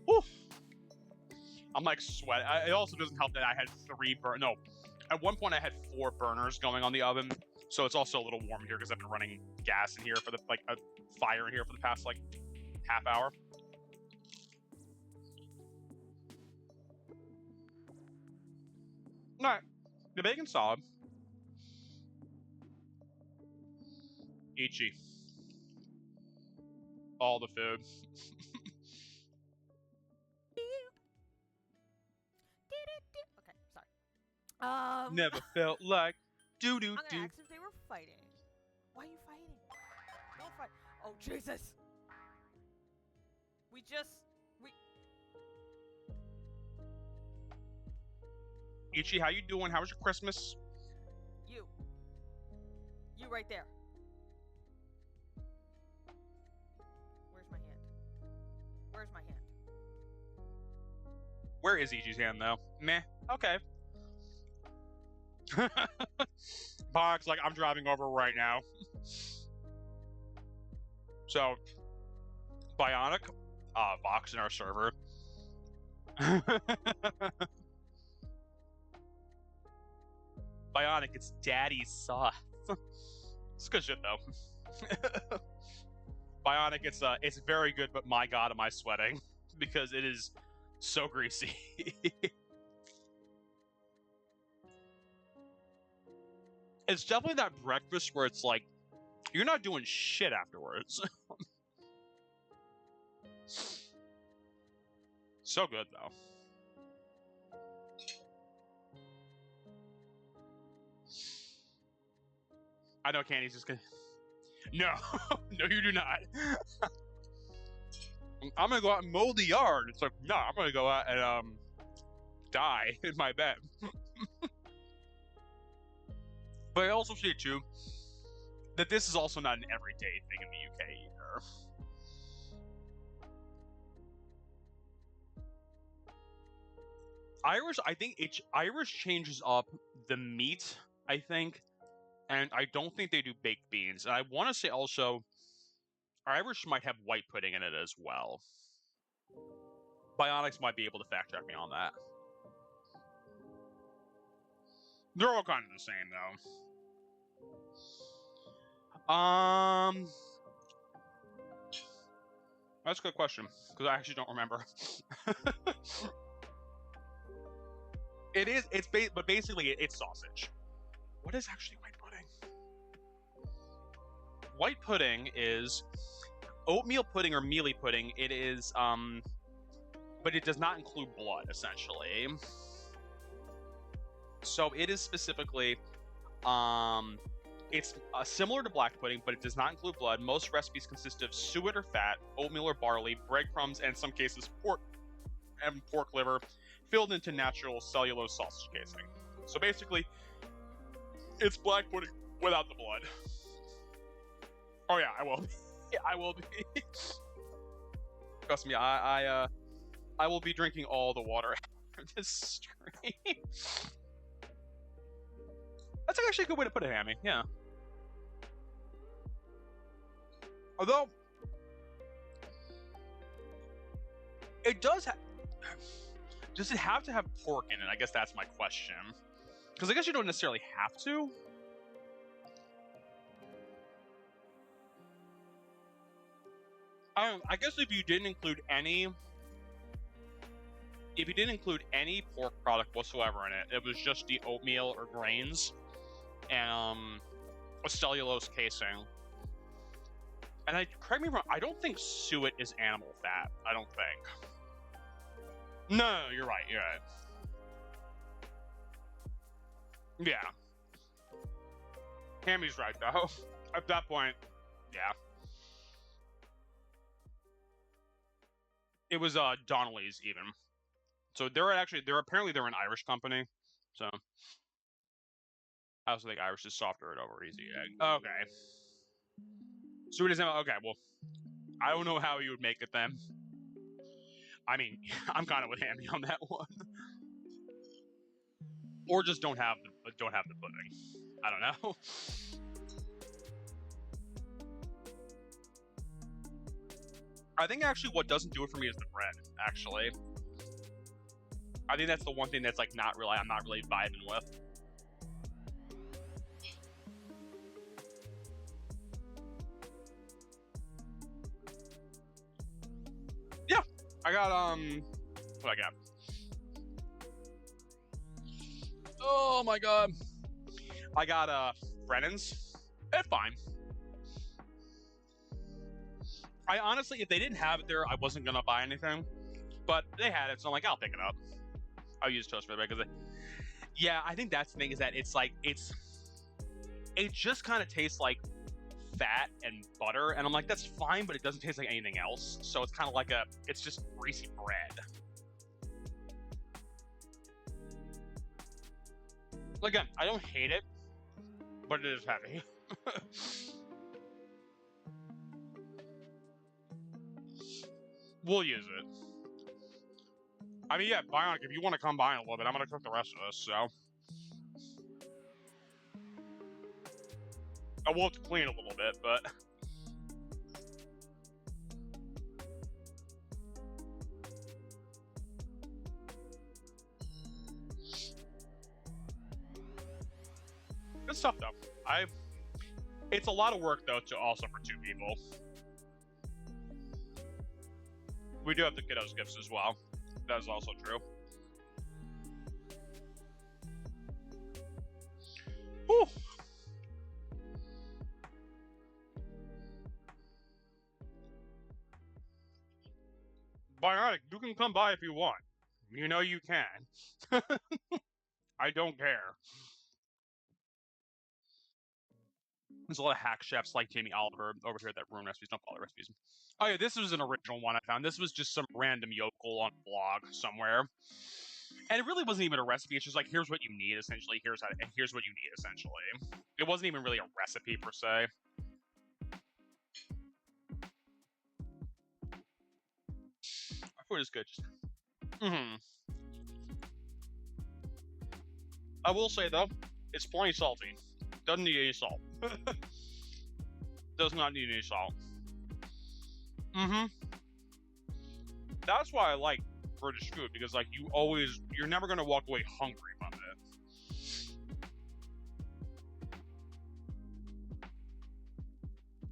Whew. I'm like sweating. It also doesn't help that I had 3 no. At one point I had 4 burners going on the oven, so it's also a little warm here because I've been running gas in here for the, like, a fire in here for the past, like, half hour. Alright. The bacon's solid. Ichi. all the food. Okay, sorry. Never felt like do do I'm do. gonna ask if they were fighting. Why are you fighting? Don't fight. Oh Jesus! We. Ichi, how you doing? How was your Christmas? You right there. Where's my hand? Where's my hand? Where is Ichi's hand though? Meh. Okay. Box, like, I'm driving over right now. So, Bionic, Vox in our server. Bionic, it's daddy's sauce. It's good shit though. Bionic, it's very good, but my god, am I sweating because it is so greasy. It's definitely that breakfast where it's like you're not doing shit afterwards. So good though. I know Candy's just gonna. No, no, you do not. I'm gonna go out and mow the yard. It's like, no, I'm gonna go out and die in my bed. But I also see too that this is also not an everyday thing in the UK either. I think Irish changes up the meat, I think, and I don't think they do baked beans. And I want to say also, Irish might have white pudding in it as well. Bionics might be able to fact check me on that. They're all kind of the same, though. That's a good question, because I actually don't remember. But basically, it's sausage. What is actually white pudding? White pudding is oatmeal pudding or mealy pudding. It is, but it does not include blood, essentially. So it is specifically, it's similar to black pudding, but it does not include blood. Most recipes consist of suet or fat, oatmeal or barley, breadcrumbs, and in some cases pork and pork liver, filled into natural cellulose sausage casing. So basically, it's black pudding without the blood. Oh yeah, I will be. Yeah, I will be. Trust me, I will be drinking all the water after this stream. That's actually a good way to put it, Hammy. Yeah. Although, it does it have to have pork in it? I guess that's my question. Because I guess you don't necessarily have to. I guess if you didn't include any pork product whatsoever in it, it was just the oatmeal or grains and a cellulose casing. And correct me if I'm wrong, I don't think suet is animal fat. I don't think. No, you're right. You're right. Yeah. Hammy's right though. At that point, yeah. It was Donnelly's even. So they're apparently an Irish company. So I also think Irish is softer and over easy egg. Okay. So it is okay. Well, I don't know how you would make it then. I mean, I'm kind of with Hammy on that one. Or just don't have the pudding. I don't know. I think actually what doesn't do it for me is the bread. Actually, I think that's the one thing that's like I'm not really vibing with. Yeah, I got what I got. Oh my god, I got Brennan's. It's fine. I honestly, if they didn't have it there, I wasn't gonna buy anything. But they had it, so I'm like, I'll pick it up. I'll use toast for it because, yeah, I think that's the thing is that it just kind of tastes like fat and butter, and I'm like, that's fine, but it doesn't taste like anything else. So it's kind of like it's just greasy bread. Again, I don't hate it, but it is heavy. We'll use it. I mean, yeah, Bionic, if you want to come by in a little bit, I'm going to cook the rest of this, so. I will have to clean a little bit, but. Good stuff, though. It's a lot of work, though, also for 2 people. We do have the kiddos' gifts as well. That is also true. Whew. Bionic, you can come by if you want. You know you can. I don't care. There's a lot of hack chefs like Jamie Oliver over here that ruin recipes. Don't follow recipes. Oh yeah, this was an original one I found. This was just some random yokel on a blog somewhere. And it really wasn't even a recipe. It's just like, here's what you need, essentially. Here's what you need, essentially. It wasn't even really a recipe, per se. Our food is good. I will say, though, it's plenty salty. Doesn't need any salt. Does not need any salt. That's why I like British food, because like you're never gonna walk away hungry from it.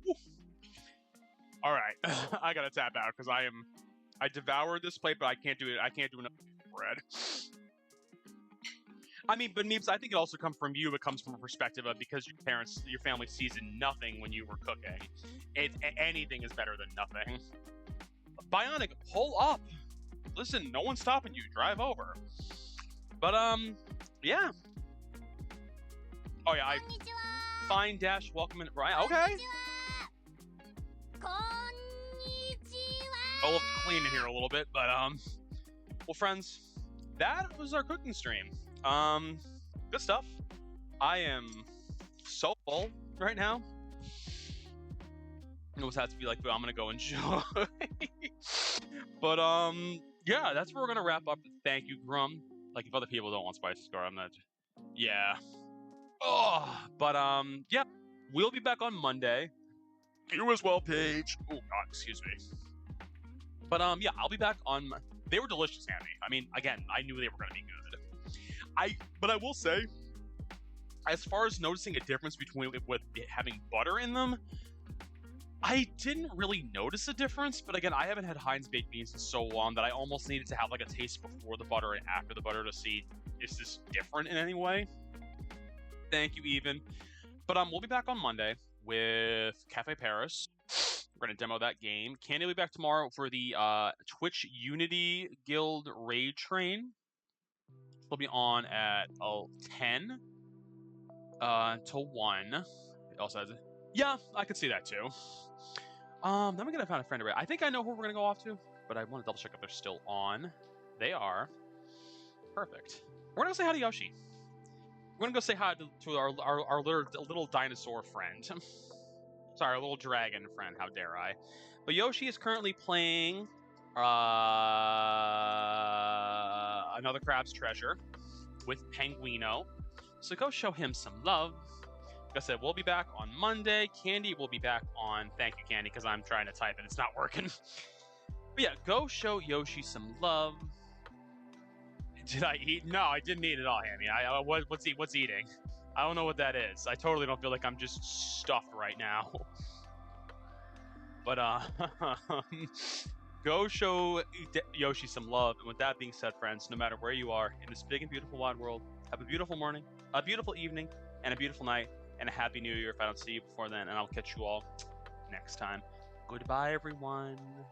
Woo. All right, I gotta tap out because I devoured this plate, but I can't do it. I can't do enough bread. I mean, but Meeps, I think it also comes from you. It comes from a perspective of because your family seasoned nothing when you were cooking. Anything is better than nothing. Bionic, pull up. Listen, no one's stopping you. Drive over. But yeah. Oh yeah, Fine Dash, welcome in, Brian. Okay. I'll have to clean in here a little bit, but well, friends, that was our cooking stream. Good stuff. I am so full right now. It was had to be like, but I'm gonna go enjoy. But yeah, that's where we're gonna wrap up. Thank you, Grum. Like, if other people don't want spicy scar, I'm not. Yeah. Oh, but yeah, we'll be back on Monday. You as well, Paige. Oh God, excuse me. But yeah, I'll be back on. They were delicious, Andy. I mean, again, I knew they were gonna be good. But I will say, as far as noticing a difference between with it having butter in them, I didn't really notice a difference. But again, I haven't had Heinz baked beans in so long that I almost needed to have like a taste before the butter and after the butter to see, is this different in any way? Thank you, Even. But we'll be back on Monday with Cafe Paris. We're going to demo that game. Candy will be back tomorrow for the Twitch Unity Guild Raid Train. We'll be on at 10 until 1. It also has yeah, I could see that too. Then we're gonna find a friend. I think I know who we're gonna go off to, but I want to double check if they're still on. They are. Perfect. We're gonna go say hi to Yoshi. We're gonna go say hi to our little dinosaur friend. Sorry, our little dragon friend. How dare I? But Yoshi is currently playing another Crab's Treasure with Penguino. So go show him some love. Like I said, we'll be back on Monday. Candy will be back on. Thank you, Candy, because I'm trying to type and it's not working. But yeah, go show Yoshi some love. Did I eat? No, I didn't eat at all, Hammy. What's eating? I don't know what that is. I totally don't feel like I'm just stuffed right now. But go show Yoshi some love. And with that being said, friends, no matter where you are in this big and beautiful wide world, have a beautiful morning, a beautiful evening, and a beautiful night, and a happy new year if I don't see you before then. And I'll catch you all next time. Goodbye, everyone.